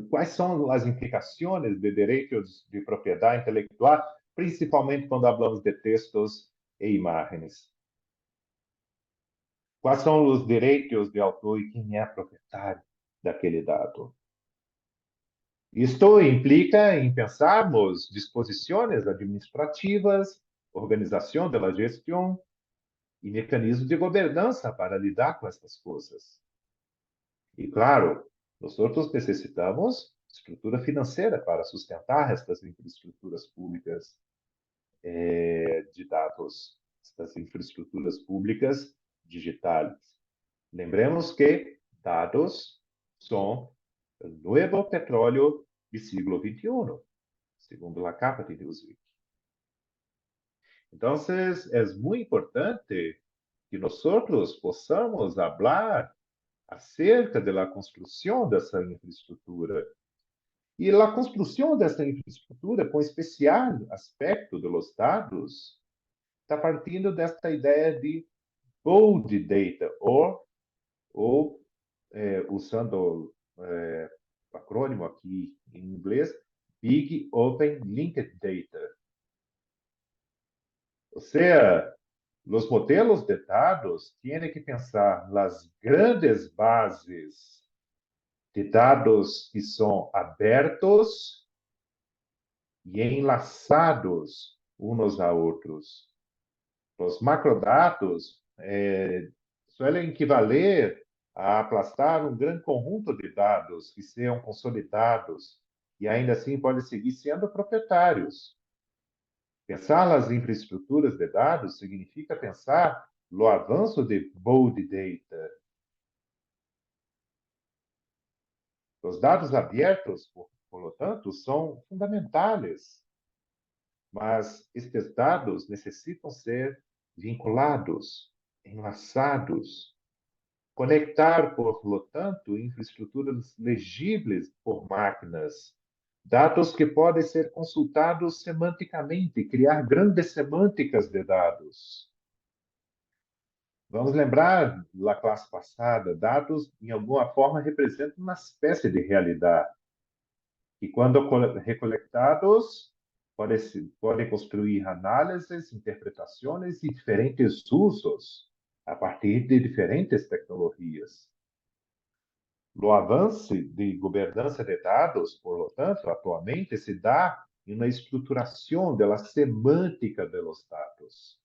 Quais são as implicações de direitos de propriedade intelectual, principalmente quando falamos de textos e imagens? Quais são os direitos de autor e quem é proprietário daquele dado? Isto implica em pensarmos disposições administrativas, organização da gestão e mecanismos de governança para lidar com essas coisas. E, claro, nós necessitamos estrutura financeira para sustentar estas infraestruturas públicas de dados, estas infraestruturas públicas digitais. Lembremos que dados são o novo petróleo do século XXI, segundo a capa de Newsweek. Então, é muito importante que nós possamos falar acerca da construção dessa infraestrutura. E a construção dessa infraestrutura, com especial aspecto dos dados, está partindo desta ideia de bold data, ou usando o acrônimo aqui em inglês, Big Open Linked Data. Ou seja, os modelos de dados têm que pensar nas grandes bases de dados que são abertos e enlaçados uns a outros. Os macrodados suelen equivaler a aplastar um grande conjunto de dados que sejam consolidados e ainda assim podem seguir sendo proprietários. Pensar nas infraestruturas de dados significa pensar no avanço de bold data. Os dados abertos, por lo tanto, são fundamentais, mas estes dados necessitam ser vinculados, enlaçados, conectar, por lo tanto, infraestruturas legíveis por máquinas, dados que podem ser consultados semanticamente, criar grandes semânticas de dados. Vamos lembrar da classe passada, dados, em alguma forma, representam uma espécie de realidade, que, quando recolectados, podem construir análises, interpretações e diferentes usos a partir de diferentes tecnologias. O avanço de governança de dados, por lo tanto, atualmente se dá em uma estruturação da semântica dos dados,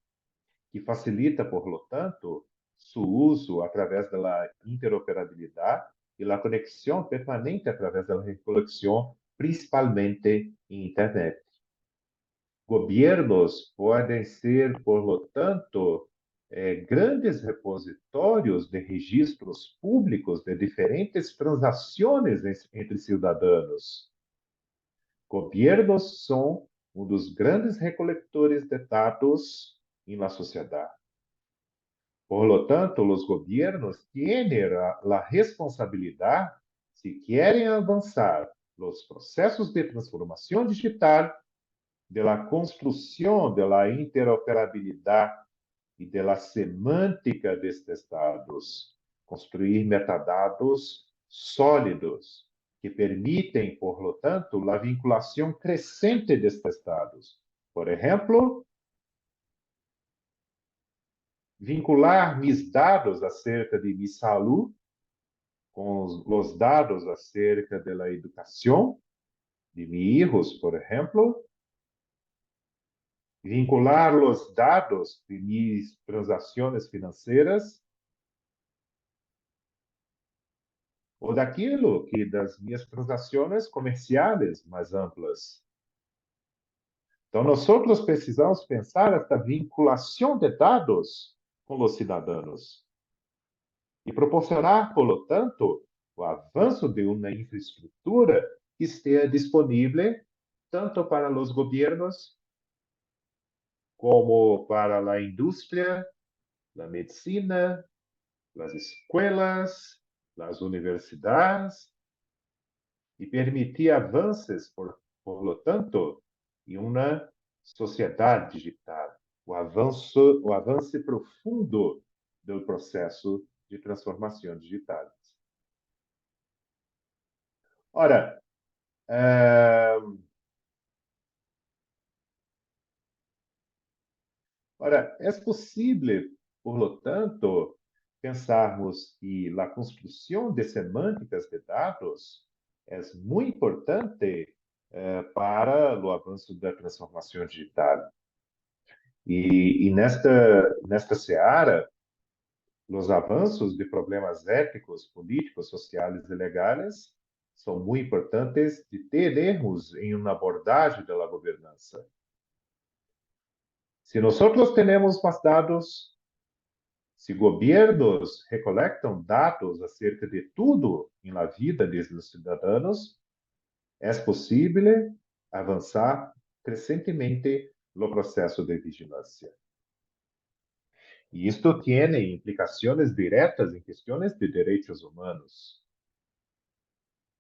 que facilita, por lo tanto, seu uso através da interoperabilidade e a conexão permanente através da recolecção, principalmente em internet. Gobiernos podem ser, por lo tanto, grandes repositórios de registros públicos de diferentes transações entre cidadãos. Gobiernos são um dos grandes recolectores de dados na sociedade. Por lo tanto, os gobiernos tienen a responsabilidade, se querem avançar os processos de transformação digital, de la construção de la interoperabilidade e de la semântica destes dados, construir metadados sólidos que permitem, por lo tanto, a vinculação crescente destes dados. Por exemplo, vincular mis dados acerca de mi salud com os dados acerca da educação de meus hijos, por exemplo, vincular os dados de minhas transações financeiras ou daquilo que das minhas transações comerciais mais amplas. Então, nós precisamos pensar esta vinculação de dados com os cidadãos e proporcionar, por lo tanto, o avanço de uma infraestrutura que esteja disponível tanto para os governos como para a indústria, a medicina, as escolas, as universidades, e permitir avanços, por lo tanto, em uma sociedade digital, o avanço profundo do processo de transformação digital. Ora, é possível, por lo tanto, pensarmos que a construção de semânticas de dados é muito importante para o avanço da transformação digital. E nesta seara, os avanços de problemas éticos, políticos, sociais e legais são muito importantes de termos em uma abordagem da governança. Se nós temos mais dados, se governos recolectam dados acerca de tudo na vida dos cidadãos, é possível avançar crescentemente no processo de vigilância. E isto tem implicações diretas em questões de direitos humanos.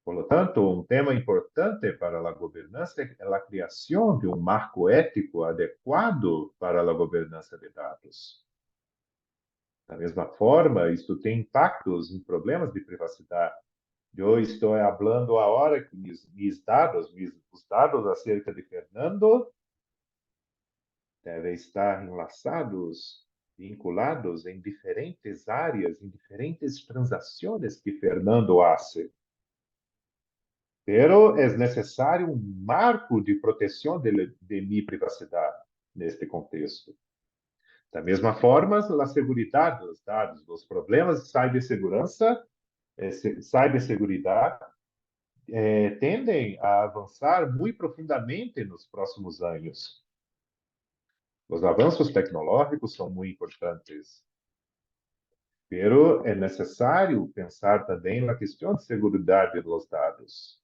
Por lo tanto, um tema importante para a governança é a criação de um marco ético adequado para a governança de dados. Da mesma forma, isto tem impactos em problemas de privacidade. Eu estou falando agora que os dados acerca de Fernando devem estar enlaçados, vinculados em diferentes áreas, em diferentes transações que Fernando faz. Pero é necessário um marco de proteção de minha privacidade neste contexto. Da mesma forma, a segurança dos dados, os problemas de cibersegurança, ciberseguridade, tendem a avançar muito profundamente nos próximos anos. Os avanços tecnológicos são muito importantes, pero é necessário pensar também na questão de segurança dos dados.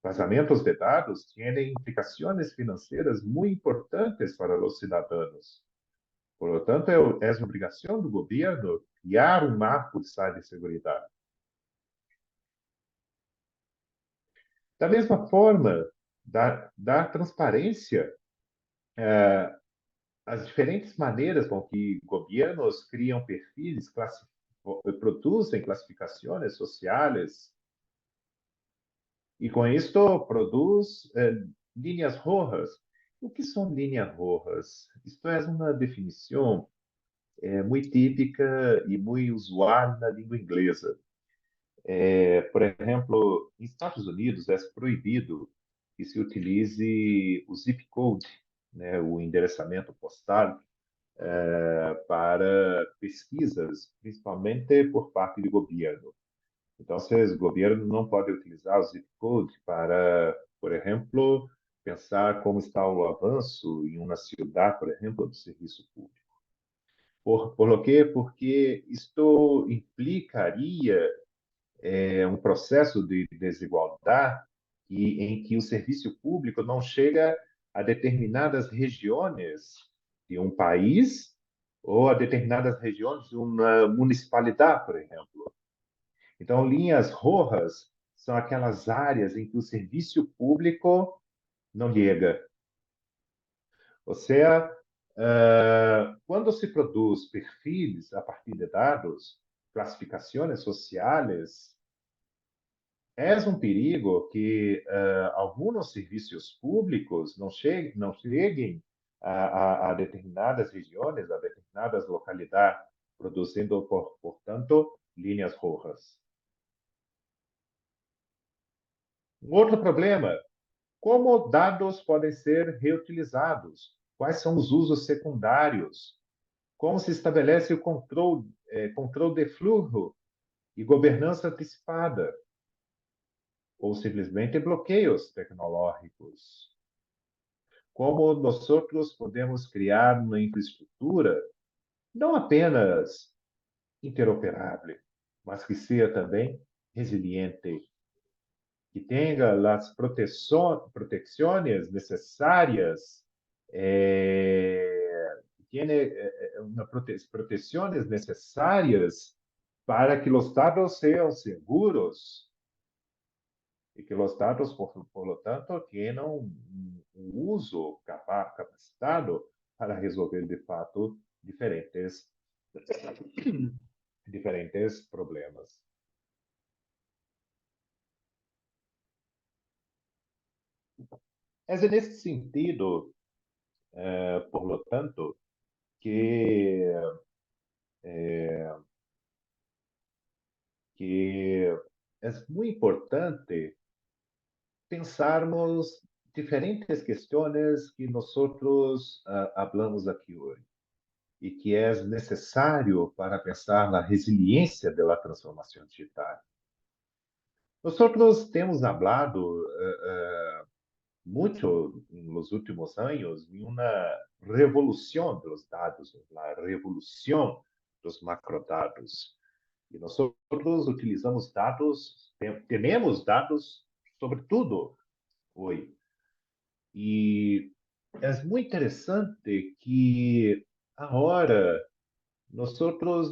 Vazamentos de dados têm implicações financeiras muito importantes para os cidadãos. Por lo tanto, é obrigação do governo criar um marco de ciberseguridade. Da mesma forma, dar transparência às diferentes maneiras com que governos criam perfis, produzem classificações sociais, e com isto produz linhas rojas. O que são linhas rojas? Isto é uma definição muito típica e muito usual na língua inglesa. Por exemplo, nos Estados Unidos é proibido que se utilize o zip code, né, o endereçamento postal, para pesquisas, principalmente por parte do governo. Então, o governo não pode utilizar o zip code para Por exemplo, pensar como está o avanço em uma cidade, por exemplo, do serviço público. Por quê? Porque isto implicaria um processo de desigualdade em que o serviço público não chega a determinadas regiões de um país ou a determinadas regiões de uma municipalidade, por exemplo. Então, linhas rojas são aquelas áreas em que o serviço público não chega. Ou seja, quando se produz perfis a partir de dados, classificações sociais, é um perigo que alguns serviços públicos não cheguem a determinadas regiões, a determinadas localidades, produzindo, portanto, linhas rojas. Um outro problema: como dados podem ser reutilizados? Quais são os usos secundários? Como se estabelece o controle de fluxo e governança antecipada? Ou simplesmente bloqueios tecnológicos? Como nós podemos criar uma infraestrutura não apenas interoperável, mas que seja também resiliente, que tenha as proteções necessárias, tiene proteções necessárias para que os dados sejam seguros e que os dados, por lo tanto, tenham um uso capacitado para resolver, de fato, diferentes problemas. É nesse sentido, por lo tanto, que é muito importante pensarmos diferentes questões que nós hablamos aqui hoje e que é necessário para pensar na resiliência da transformação digital. Nós temos hablado muito nos últimos anos em uma revolução dos dados, a revolução dos macrodados. E nós utilizamos dados, temos dados sobre tudo hoje. E é muito interessante que agora nós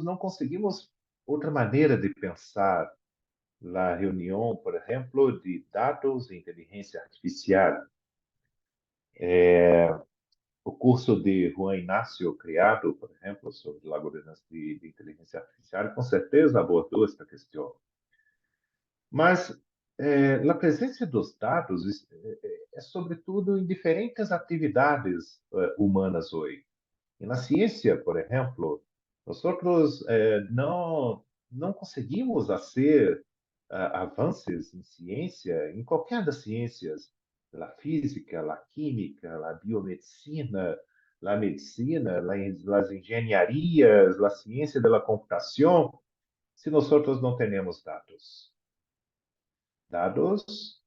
não conseguimos outra maneira de pensar a reunião, por exemplo, de dados e inteligência artificial. O curso de Juan Inácio, criado, por exemplo, sobre a governança de inteligência artificial, com certeza abordou esta questão. Mas a presença dos dados sobretudo, em diferentes atividades humanas hoje. E na ciência, por exemplo, nós não conseguimos fazer avanços em ciência, em qualquer das ciências, a física, a química, a biomedicina, a medicina, as engenharias, a ciência da computação, se nós não temos dados. Dados,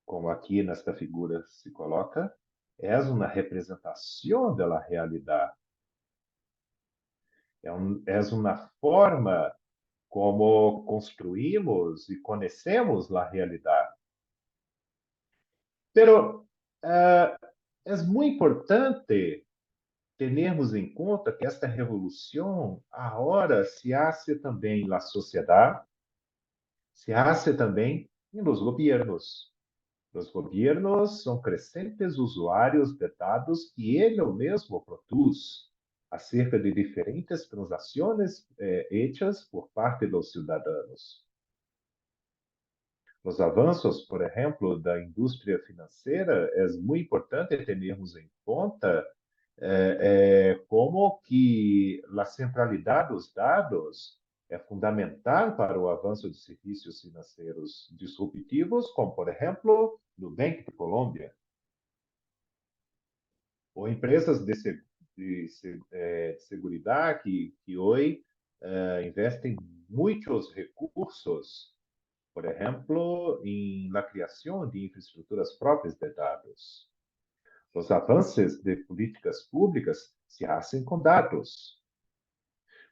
como aqui nesta figura se coloca, é uma representação da realidade. É uma forma como construímos e conhecemos a realidade. Pero é muito importante termos em conta que esta revolução agora se hace também na sociedade, se hace também nos governos. Os governos são crescentes usuários de dados que ele mesmo produz acerca de diferentes transações hechas por parte dos cidadãos. Os avanços, por exemplo, da indústria financeira, é muito importante termos em conta como que a centralidade dos dados é fundamental para o avanço de serviços financeiros disruptivos, como, por exemplo, Nubank de Colômbia, ou empresas de seguridade que hoje investem muitos recursos por ejemplo, en la creación de infraestructuras propias de datos. Los avances de políticas públicas se hacen con datos.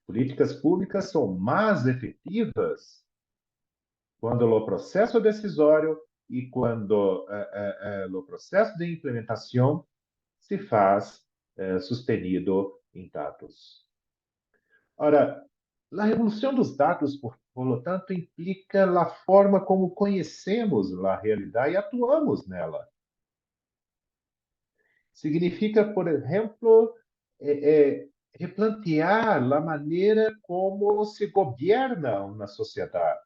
Políticas públicas são mais efetivas quando o processo decisório e quando o processo de implementação se faz sustenido em dados. Ora, a revolução dos dados, por lo tanto, implica a forma como conhecemos a realidade e atuamos nela. Significa, por exemplo, replantear a maneira como se governa uma sociedade,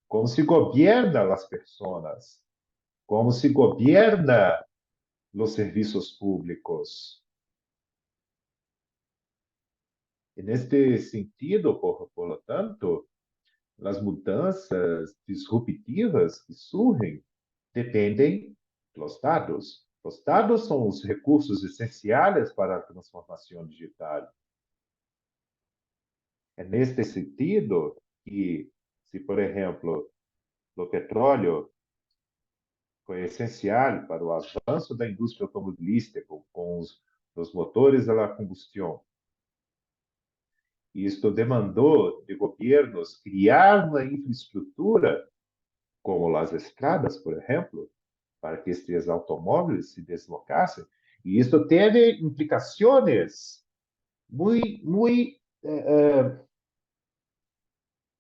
como se governa as pessoas, como se governa os serviços públicos. E neste sentido, por lo tanto, as mudanças disruptivas que surgem dependem dos dados. Os dados são os recursos essenciais para a transformação digital. É neste sentido que, se, por exemplo, o petróleo foi essencial para o avanço da indústria automobilística com os motores a combustão, isto demandou de governos criar uma infraestrutura, como as estradas, por exemplo, para que estes automóveis se deslocassem, e isto teve implicações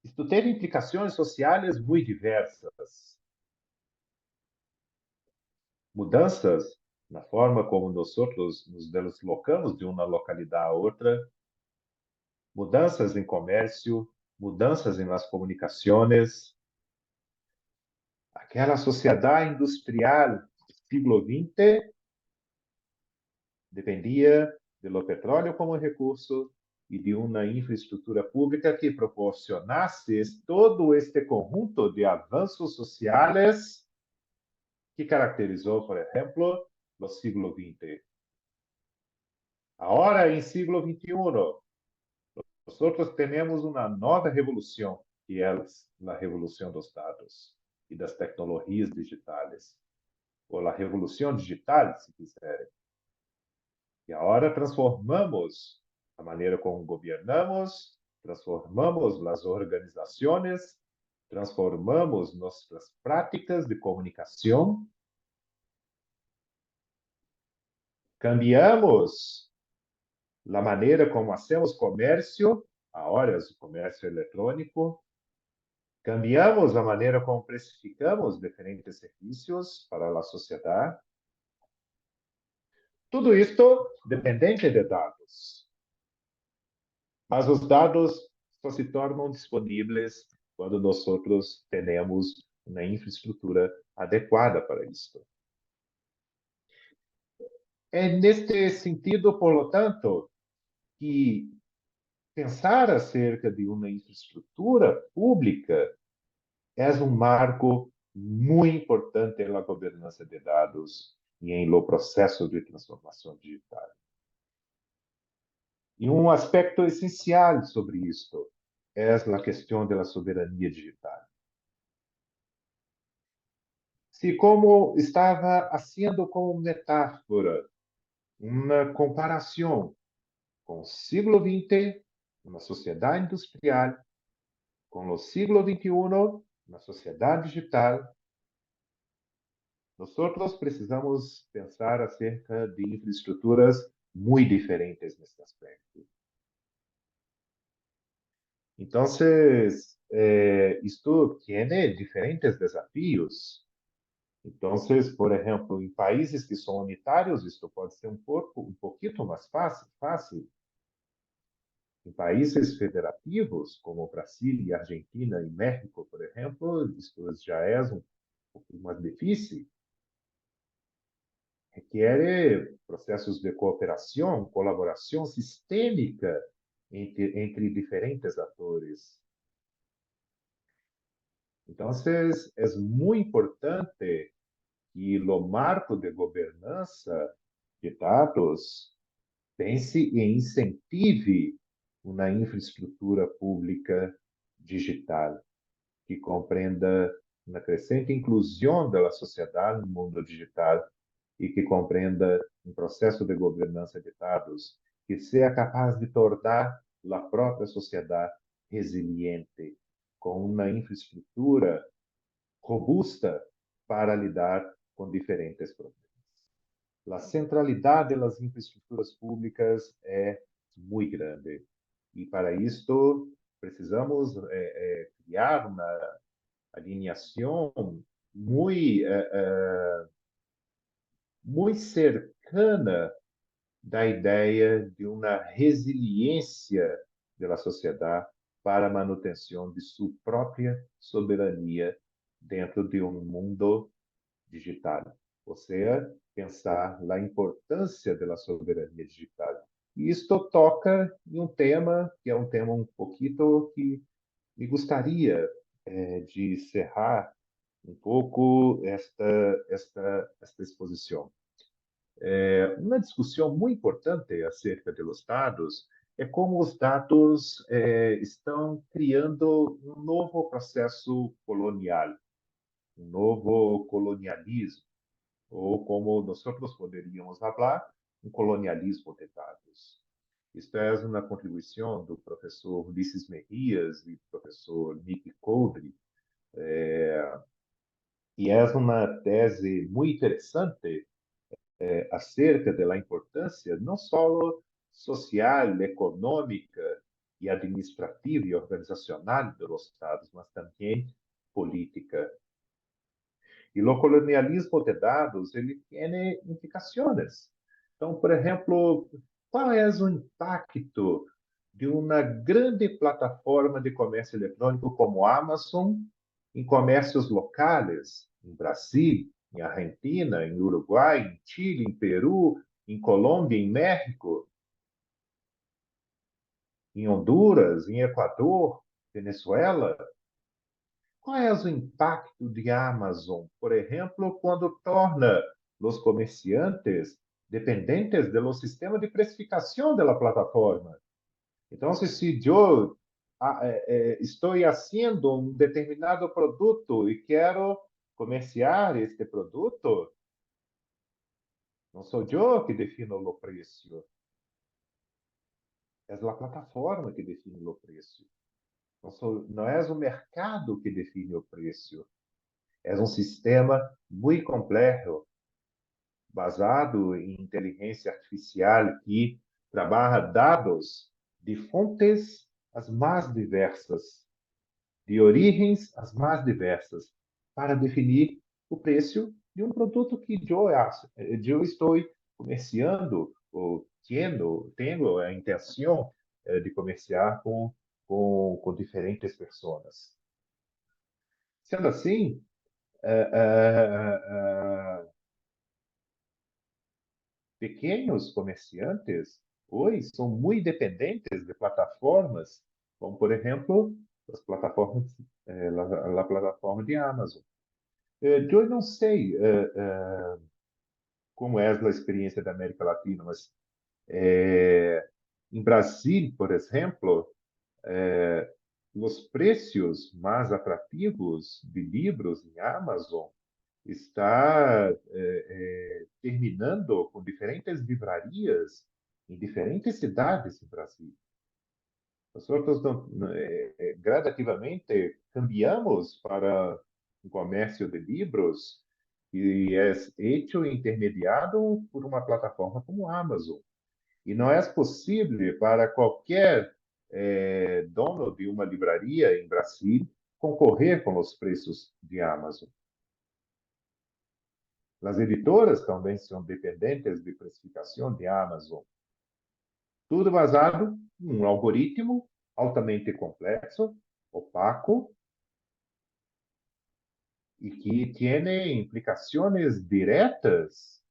isto teve implicações sociais muito diversas. Mudanças na forma como nós nos deslocamos de uma localidade a outra, mudanças em comércio, mudanças em las comunicações. Aquela sociedade industrial do século XX dependia do petróleo como recurso e de uma infraestrutura pública que proporcionasse todo este conjunto de avanços sociais que caracterizou, por exemplo, o século XX. Agora, em século XXI, nós temos uma nova revolução, que é a revolução dos dados e das tecnologias digitais, ou a revolução digital, se quiserem. E agora transformamos a maneira como governamos, transformamos as organizações, transformamos nossas práticas de comunicação, cambiamos a maneira como hacemos comércio, agora é o comércio eletrônico, cambiamos a maneira como precificamos diferentes serviços para a sociedade. Tudo isto dependente de dados. Mas os dados só se tornam disponíveis quando nós temos uma infraestrutura adequada para isso. É neste sentido, por lo tanto, que pensar acerca de uma infraestrutura pública é marco muito importante na governança de dados e no processo de transformação digital. E aspecto essencial sobre isto é a questão da soberania digital. Se, como estava fazendo como metáfora, uma comparação com o século XX, uma sociedade industrial, com o século XXI, uma sociedade digital, nós precisamos pensar acerca de infraestruturas muito diferentes nesse aspecto. Então, isto tem diferentes desafios. Então, por exemplo, em países que são unitários, isto pode ser um pouquinho mais fácil. Em países federativos, como Brasil e Argentina e México, por exemplo, isto já é um pouco mais difícil. Requer processos de cooperação, colaboração sistêmica entre diferentes atores. Então, é muito importante que o marco de governança de dados pense e incentive uma infraestrutura pública digital que compreenda uma crescente inclusão da sociedade no mundo digital e que compreenda um processo de governança de dados que seja capaz de tornar a própria sociedade resiliente, com uma infraestrutura robusta para lidar com diferentes problemas. A centralidade das infraestruturas públicas é muito grande. E para isto, precisamos criar uma alinhação muito, muito cercana da ideia de uma resiliência da sociedade para a manutenção de sua própria soberania dentro de um mundo digital. Ou seja, pensar na importância da soberania digital. E isto toca em um tema que é um tema um pouquinho que me gostaria de encerrar um pouco esta exposição. Uma discussão muito importante acerca dos dados é como os dados estão criando um novo processo colonial, um novo colonialismo, ou como nós poderíamos falar, um colonialismo de dados. Isto é uma contribuição do professor Ulisses Mejías e do professor Nick Coudry, e é uma tese muito interessante acerca da importância não só social, econômica e administrativa e organizacional dos Estados, mas também política. E o colonialismo de dados ele tem implicações. Então, por exemplo, qual é o impacto de uma grande plataforma de comércio eletrônico como a Amazon em comércios locais, em Brasil, em Argentina, em Uruguai, em Chile, em Peru, em Colômbia, em México, em Honduras, em Equador, Venezuela? Qual é o impacto de Amazon, por exemplo, quando torna os comerciantes dependentes do sistema de precificação da plataforma? Então, se eu estou fazendo um determinado produto e quero comerciar este produto, não sou eu que defino o preço, é a plataforma que define o preço. Não é o mercado que define o preço. É um sistema muito complexo, basado em inteligência artificial que trabalha dados de fontes as mais diversas, de origens as mais diversas, para definir o preço de um produto que eu estou comerciando ou tenho a intenção de comerciar com diferentes pessoas. Sendo assim, pequenos comerciantes hoje são muito dependentes de plataformas, como, por exemplo, as plataformas, a plataforma de Amazon. Eu não sei como é a experiência da América Latina, mas em Brasil, por exemplo, os preços mais atrativos de livros em Amazon está terminando com diferentes livrarias em diferentes cidades do Brasil. Nós gradativamente cambiamos para um comércio de livros que é feito e intermediado por uma plataforma como a Amazon. E não é possível para qualquer dono de uma livraria em Brasil concorrer com os preços de Amazon. As editoras também são dependentes de precificação de Amazon. Tudo basado em um algoritmo altamente complexo, opaco, e que tem implicações diretas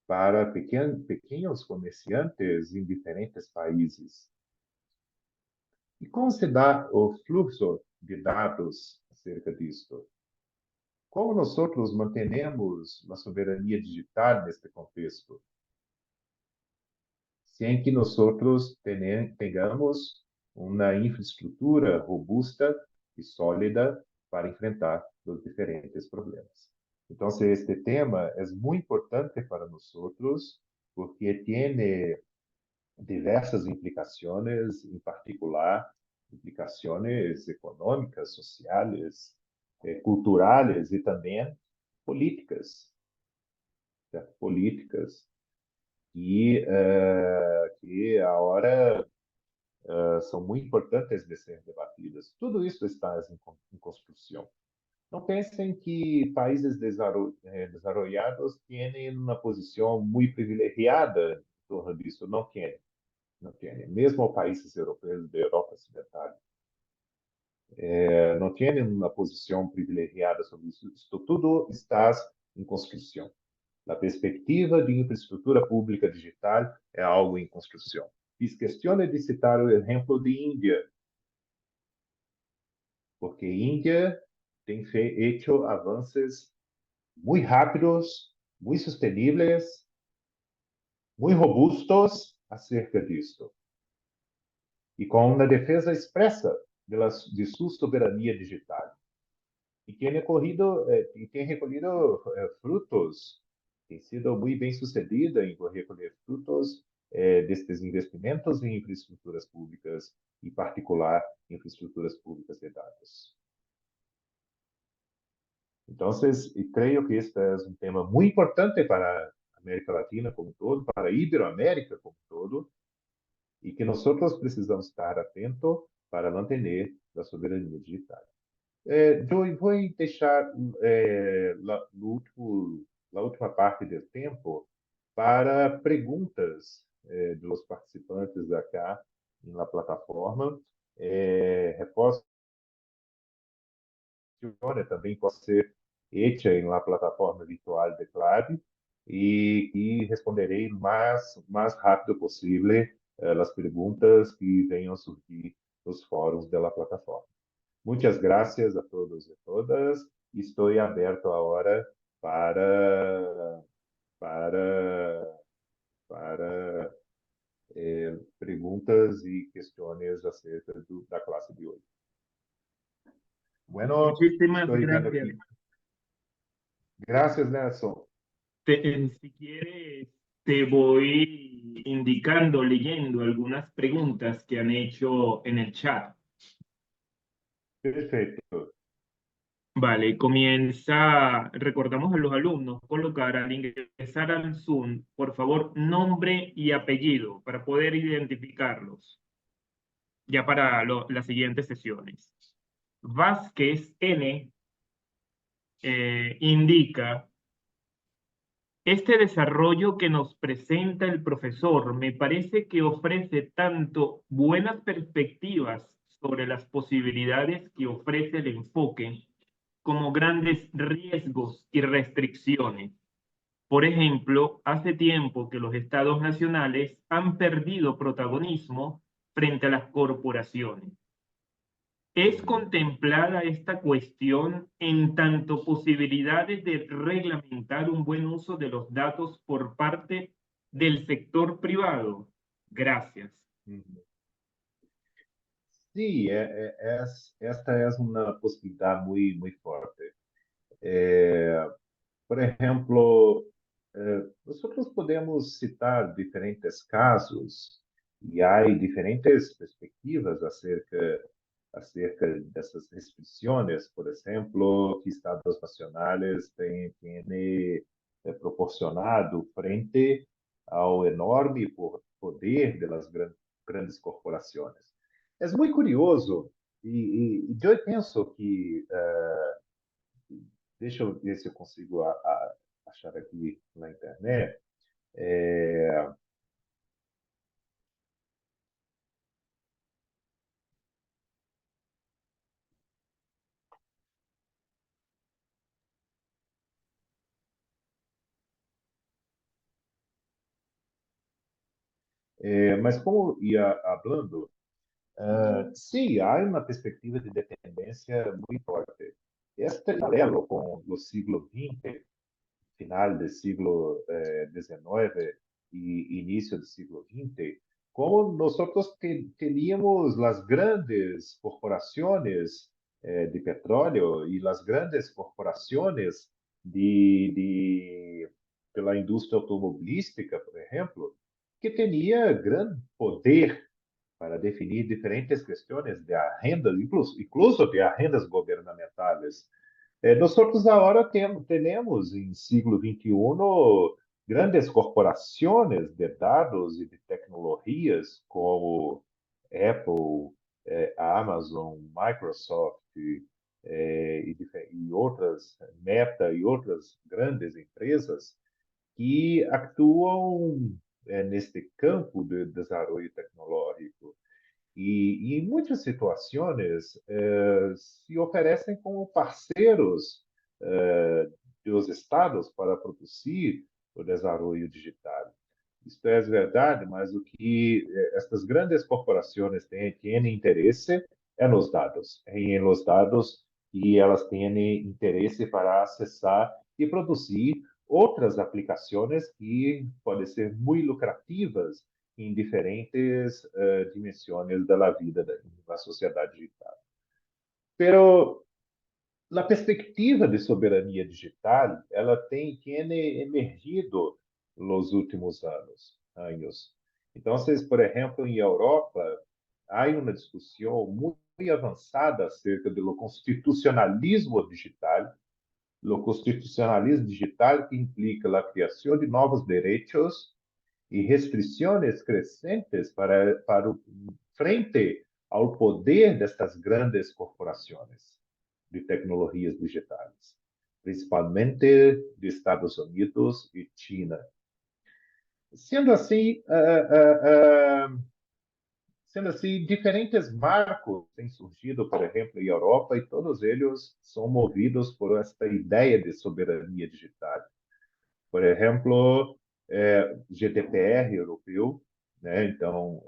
para pequenos comerciantes em diferentes países. E como se dá o fluxo de dados acerca disso? Como nós mantemos a soberania digital neste contexto? Sem que nós tenhamos uma infraestrutura robusta e sólida para enfrentar os diferentes problemas. Então, este tema é muito importante para nós, porque tem diversas implicações, em particular, implicações econômicas, sociais, culturais e também políticas, certo? Políticas que agora são muito importantes de ser debatidas. Tudo isso está em construção. Não pensem que países desenvolvidos têm uma posição muito privilegiada em torno disso. Não têm. Não têm. Mesmo países europeus da Europa Ocidental não têm uma posição privilegiada sobre isso. Isto tudo está em construção. A perspectiva de infraestrutura pública digital é algo em construção. Fiz questão de citar o exemplo de Índia, porque Índia tem feito avanços muito rápidos, muito sustentáveis, muito robustos acerca disso. E com uma defesa expressa de sua soberania digital. E tem recolhido frutos, tem sido muito bem sucedida em recolher frutos destes investimentos em infraestruturas públicas, em particular, infraestruturas públicas de dados. Então, creio que este é um tema muito importante para a América Latina como um todo, para a Iberoamérica como um todo, e que nós precisamos estar atentos para manter a soberania digital. Eu vou deixar a última parte do tempo para perguntas dos participantes acá na plataforma. Resposta também pode ser feita na plataforma virtual de Clave e responderei mais rápido possível as perguntas que venham surgir nos fóruns da plataforma. Muitas graças a todos e todas. Estou aberto agora para perguntas e questões acerca da classe de hoje. Bueno, Muchísimas estoy viendo gracias. aquí. Gracias, Nelson. Si quieres, te voy indicando, leyendo algunas preguntas que han hecho en el chat. Perfeito. Vale, recordamos a los alumnos colocar al ingresar al Zoom, por favor, nombre y apellido para poder identificarlos ya para las siguientes sesiones. Vázquez N indica: este desarrollo que nos presenta el profesor me parece que ofrece tanto buenas perspectivas sobre las posibilidades que ofrece el enfoque, como grandes riesgos y restricciones. Por ejemplo, hace tiempo que los estados nacionales han perdido protagonismo frente a las corporaciones. ¿Es contemplada esta cuestión en tanto posibilidades de reglamentar un buen uso de los datos por parte del sector privado? Gracias. Sí, esta es una posibilidad muy fuerte. Por ejemplo, nosotros podemos citar diferentes casos y hay diferentes perspectivas acerca dessas restrições, por exemplo, que estados nacionais têm proporcionado frente ao enorme poder das grandes corporações. É muito curioso e eu penso que deixa eu ver se eu consigo achar aqui na internet. Mas como ia falando, sim, há uma perspectiva de dependência muito forte. Este paralelo com o século XX, final do século XIX e início do século XX, como nós teníamos as grandes corporações de petróleo e as grandes corporações pela indústria automobilística, por exemplo, que tinha grande poder para definir diferentes questões de agenda, incluso de agendas governamentais. Nós agora temos, em século XXI, grandes corporações de dados e de tecnologias como Apple, Amazon, Microsoft e outras, Meta e outras grandes empresas que atuam neste campo de desenvolvimento tecnológico e em muitas situações se oferecem como parceiros dos estados para produzir o desenvolvimento digital. Isto é verdade, mas o que estas grandes corporações têm interesse é nos dados, e elas têm interesse para acessar e produzir outras aplicações que podem ser muito lucrativas em diferentes dimensões da vida da sociedade digital. Pero a perspectiva de soberania digital, ela tem emergido nos últimos anos. Então, por exemplo, em Europa, há uma discussão muito avançada acerca do constitucionalismo digital. O constitucionalismo digital que implica a criação de novos direitos e restrições crescentes frente ao poder destas grandes corporações de tecnologias digitais, principalmente de Estados Unidos e China. Sendo assim, diferentes marcos têm surgido, por exemplo, em Europa, e todos eles são movidos por esta ideia de soberania digital. Por exemplo, GDPR europeu, né? Então,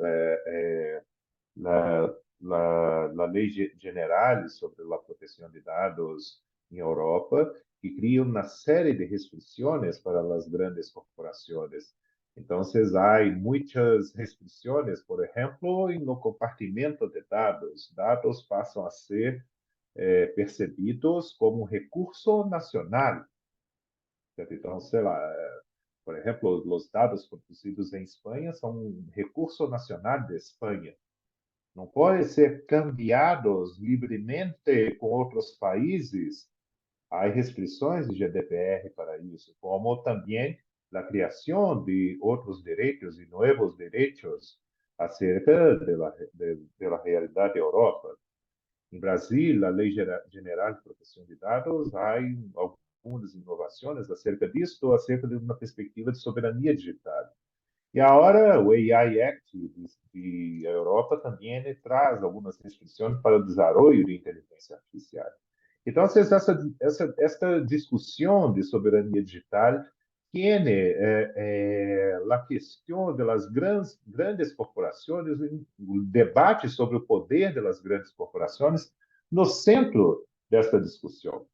a Lei Geral sobre a Proteção de Dados em Europa, que cria uma série de restrições para as grandes corporações. Então, há muitas restrições, por exemplo, no compartimento de dados. Dados passam a ser percebidos como um recurso nacional. Então, sei lá, por exemplo, os dados produzidos em Espanha são um recurso nacional de Espanha. Não podem ser cambiados livremente com outros países. Há restrições de GDPR para isso, como também a criação de outros direitos e novos direitos acerca da realidade da Europa. Em Brasil, a Lei Geral de Proteção de Dados, há algumas inovações acerca disso, acerca de uma perspectiva de soberania digital. E agora o AI Act de Europa também traz algumas restrições para o desenvolvimento de inteligência artificial. Então, esta discussão de soberania digital tem a questão das grandes corporações, o debate sobre o poder das grandes corporações no centro desta discussão.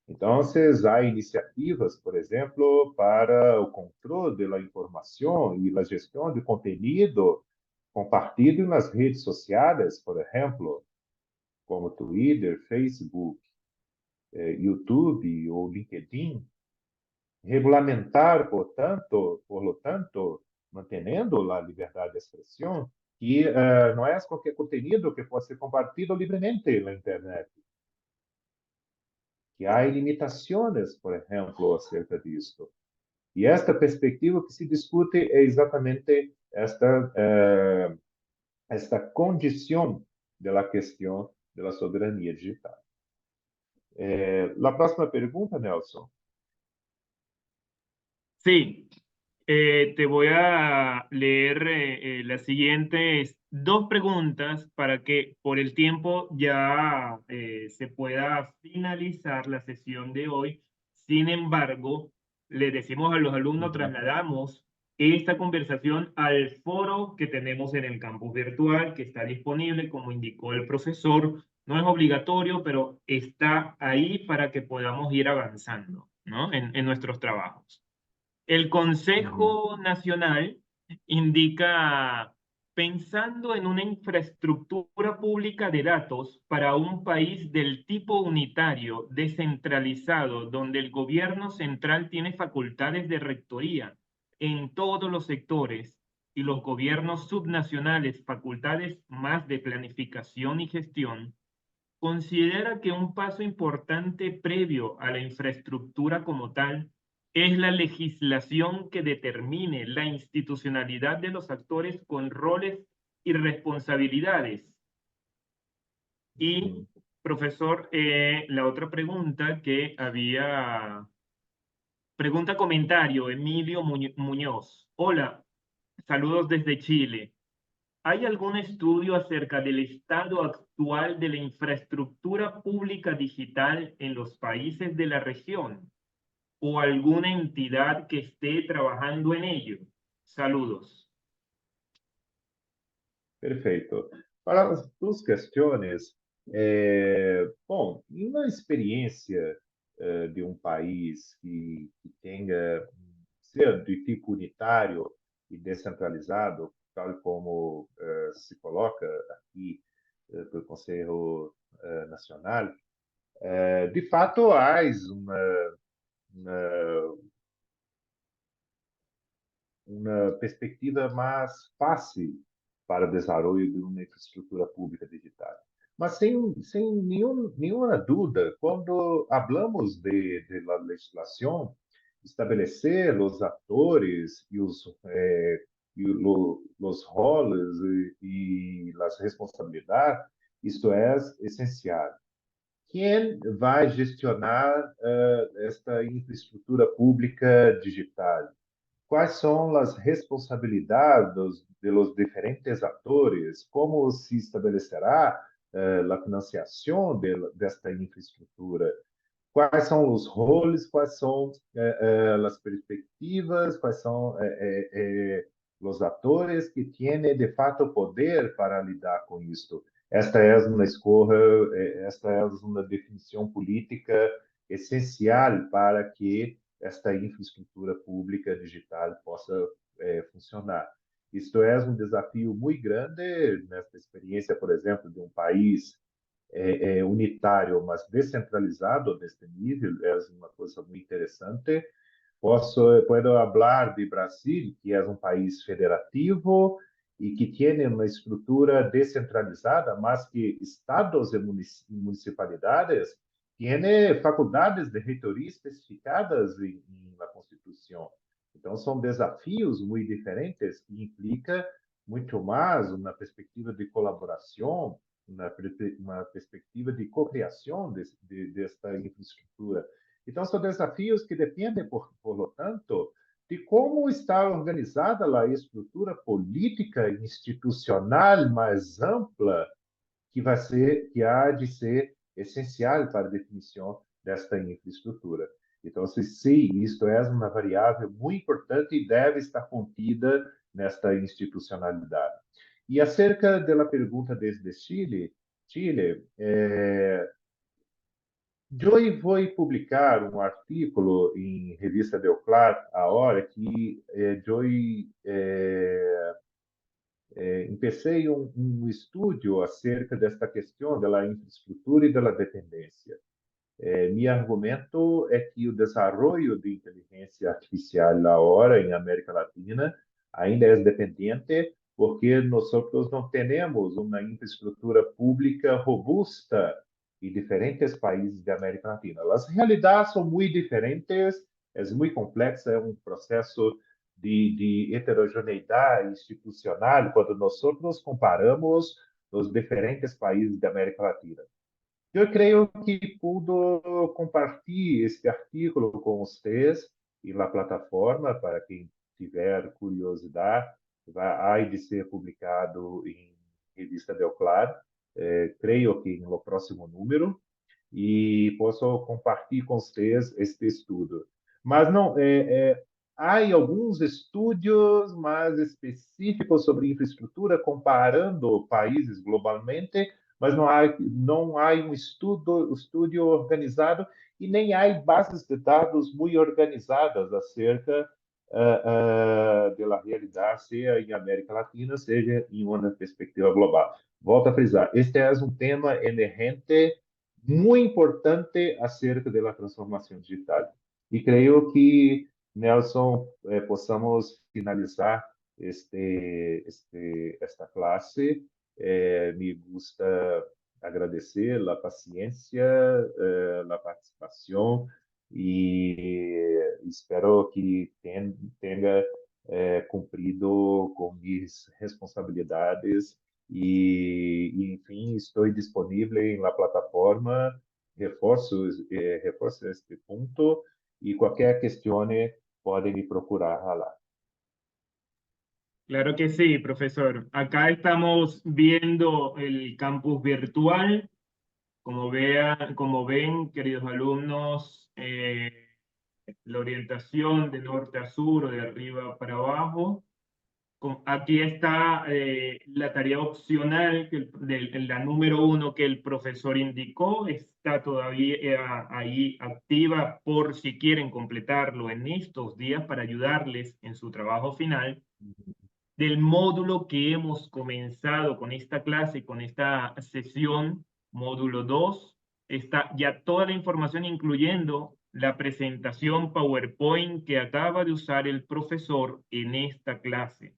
Então, há iniciativas, por exemplo, para o controle da informação e a gestão de conteúdo compartilhado nas redes sociais, por exemplo, como Twitter, Facebook, YouTube ou LinkedIn, regulamentar, por lo tanto, mantendo a liberdade de expressão, que não é qualquer conteúdo que pode ser compartilhado livremente na internet. Que há limitações, por exemplo, acerca disso. E esta perspectiva que se discute é exatamente esta condição da questão da soberania digital. A próxima pergunta, Nelson. Sí, te voy a leer las siguientes dos preguntas para que por el tiempo ya se pueda finalizar la sesión de hoy. Sin embargo, le decimos a los alumnos, trasladamos esta conversación al foro que tenemos en el campus virtual, que está disponible, como indicó el profesor. No es obligatorio, pero está ahí para que podamos ir avanzando, ¿no? en nuestros trabajos. El Consejo Nacional indica Pensando en una infraestructura pública de datos para un país del tipo unitario, descentralizado, donde el gobierno central tiene facultades de rectoría en todos los sectores y los gobiernos subnacionales facultades más de planificación y gestión, considera que un paso importante previo a la infraestructura como tal es la legislación que determine la institucionalidad de los actores con roles y responsabilidades. Y, profesor, la otra pregunta que había, pregunta comentario, Emilio Muñoz. Hola, saludos desde Chile. ¿Hay algún estudio acerca del estado actual de la infraestructura pública digital en los países de la región? ¿O alguna entidad que esté trabajando en ello? Saludos. Perfeito. Para as duas questões, bom, em uma experiência de um país que tenha, ser de tipo unitário e descentralizado, tal como se coloca aqui pelo Conselho Nacional, de fato há uma, uma perspectiva mais fácil para o desenvolvimento de uma infraestrutura pública digital. Mas sem nenhuma dúvida, quando falamos de la legislação, estabelecer os atores e os roles e as responsabilidades, isto é essencial. Quem vai gestionar esta infraestrutura pública digital? Quais são as responsabilidades dos diferentes atores? Como se estabelecerá a financiação desta infraestrutura? Quais são os roles? Quais são as perspectivas? Quais são os atores que têm de fato poder para lidar com isto? Esta é uma escolha, esta é uma definição política essencial para que esta infraestrutura pública digital possa funcionar. Isto é um desafio muito grande nesta experiência, por exemplo, de um país unitário, mas descentralizado neste nível, é uma coisa muito interessante. Posso falar de Brasil, que é um país federativo e que tem uma estrutura descentralizada, mas que estados e municipalidades têm faculdades de reitoria especificadas na Constituição. Então, são desafios muito diferentes que implicam muito mais uma perspectiva de colaboração, uma perspectiva de cocriação desta infraestrutura. Então, são desafios que dependem, por lo tanto, de como está organizada a estrutura política e institucional mais ampla que há de ser essencial para a definição desta infraestrutura. Então, sim, isto é uma variável muito importante e deve estar contida nesta institucionalidade. E acerca da pergunta desde Chile, eu vou publicar um artigo em revista Deoclar, agora que eu empecei um estudo acerca desta questão da infraestrutura e da dependência. Meu argumento é que o desenvolvimento de inteligência artificial agora em América Latina ainda é dependente porque nós não temos uma infraestrutura pública robusta em diferentes países da América Latina. As realidades são muito diferentes, é muito complexo, é um processo de heterogeneidade institucional quando nós comparamos os diferentes países da América Latina. Eu creio que pude compartilhar este artigo com vocês e na plataforma para quem tiver curiosidade. Vai de ser publicado em revista Deoclar, creio que no próximo número, e posso compartilhar com vocês este estudo. Mas não, há alguns estudos mais específicos sobre infraestrutura comparando países globalmente, mas não há um estudo organizado e nem há bases de dados muito organizadas acerca da realidade, seja em América Latina, seja em uma perspectiva global. Volto a frisar, este é um tema emergente muito importante acerca da transformação digital. E creio que, Nelson, possamos finalizar esta classe. Me gusta agradecer a paciência, a participação e espero que tenha cumprido com minhas responsabilidades enfim, estou disponível na plataforma, reforço este ponto e qualquer questão pode me procurar lá. Claro que sí, profesor. Acá estamos viendo el campus virtual. Como ven, queridos alumnos, la orientación de norte a sur o de arriba para abajo. Aquí está la tarea opcional, la número 1 que el profesor indicó, está todavía ahí activa por si quieren completarlo en estos días para ayudarles en su trabajo final. Del módulo que hemos comenzado con esta clase, con esta sesión, módulo 2, está ya toda la información, incluyendo la presentación PowerPoint que acaba de usar el profesor en esta clase,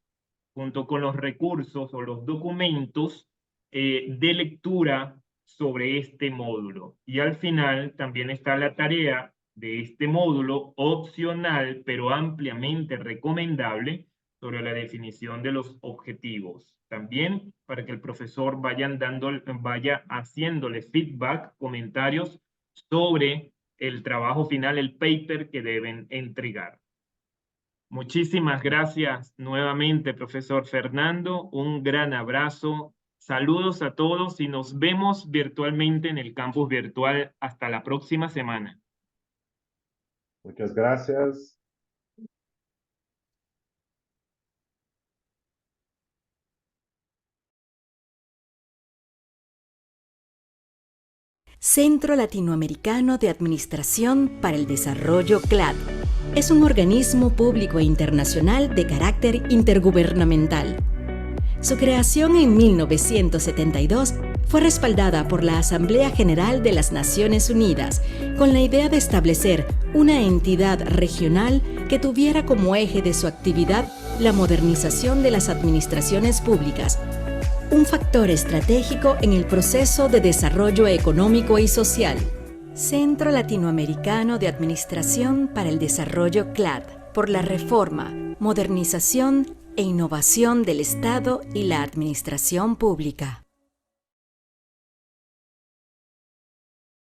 junto con los recursos o los documentos de lectura sobre este módulo. Y al final también está la tarea de este módulo opcional, pero ampliamente recomendable, sobre la definición de los objetivos. También para que el profesor vaya haciéndole feedback, comentarios sobre el trabajo final, el paper que deben entregar. Muchísimas gracias nuevamente, profesor Fernando. Un gran abrazo. Saludos a todos y nos vemos virtualmente en el campus virtual hasta la próxima semana. Muchas gracias. Centro Latinoamericano de Administración para el Desarrollo CLAD es un organismo público e internacional de carácter intergubernamental. Su creación en 1972 fue respaldada por la Asamblea General de las Naciones Unidas con la idea de establecer una entidad regional que tuviera como eje de su actividad la modernización de las administraciones públicas, un factor estratégico en el proceso de desarrollo económico y social. Centro Latinoamericano de Administración para el Desarrollo CLAD, por la reforma, modernización e innovación del Estado y la administración pública.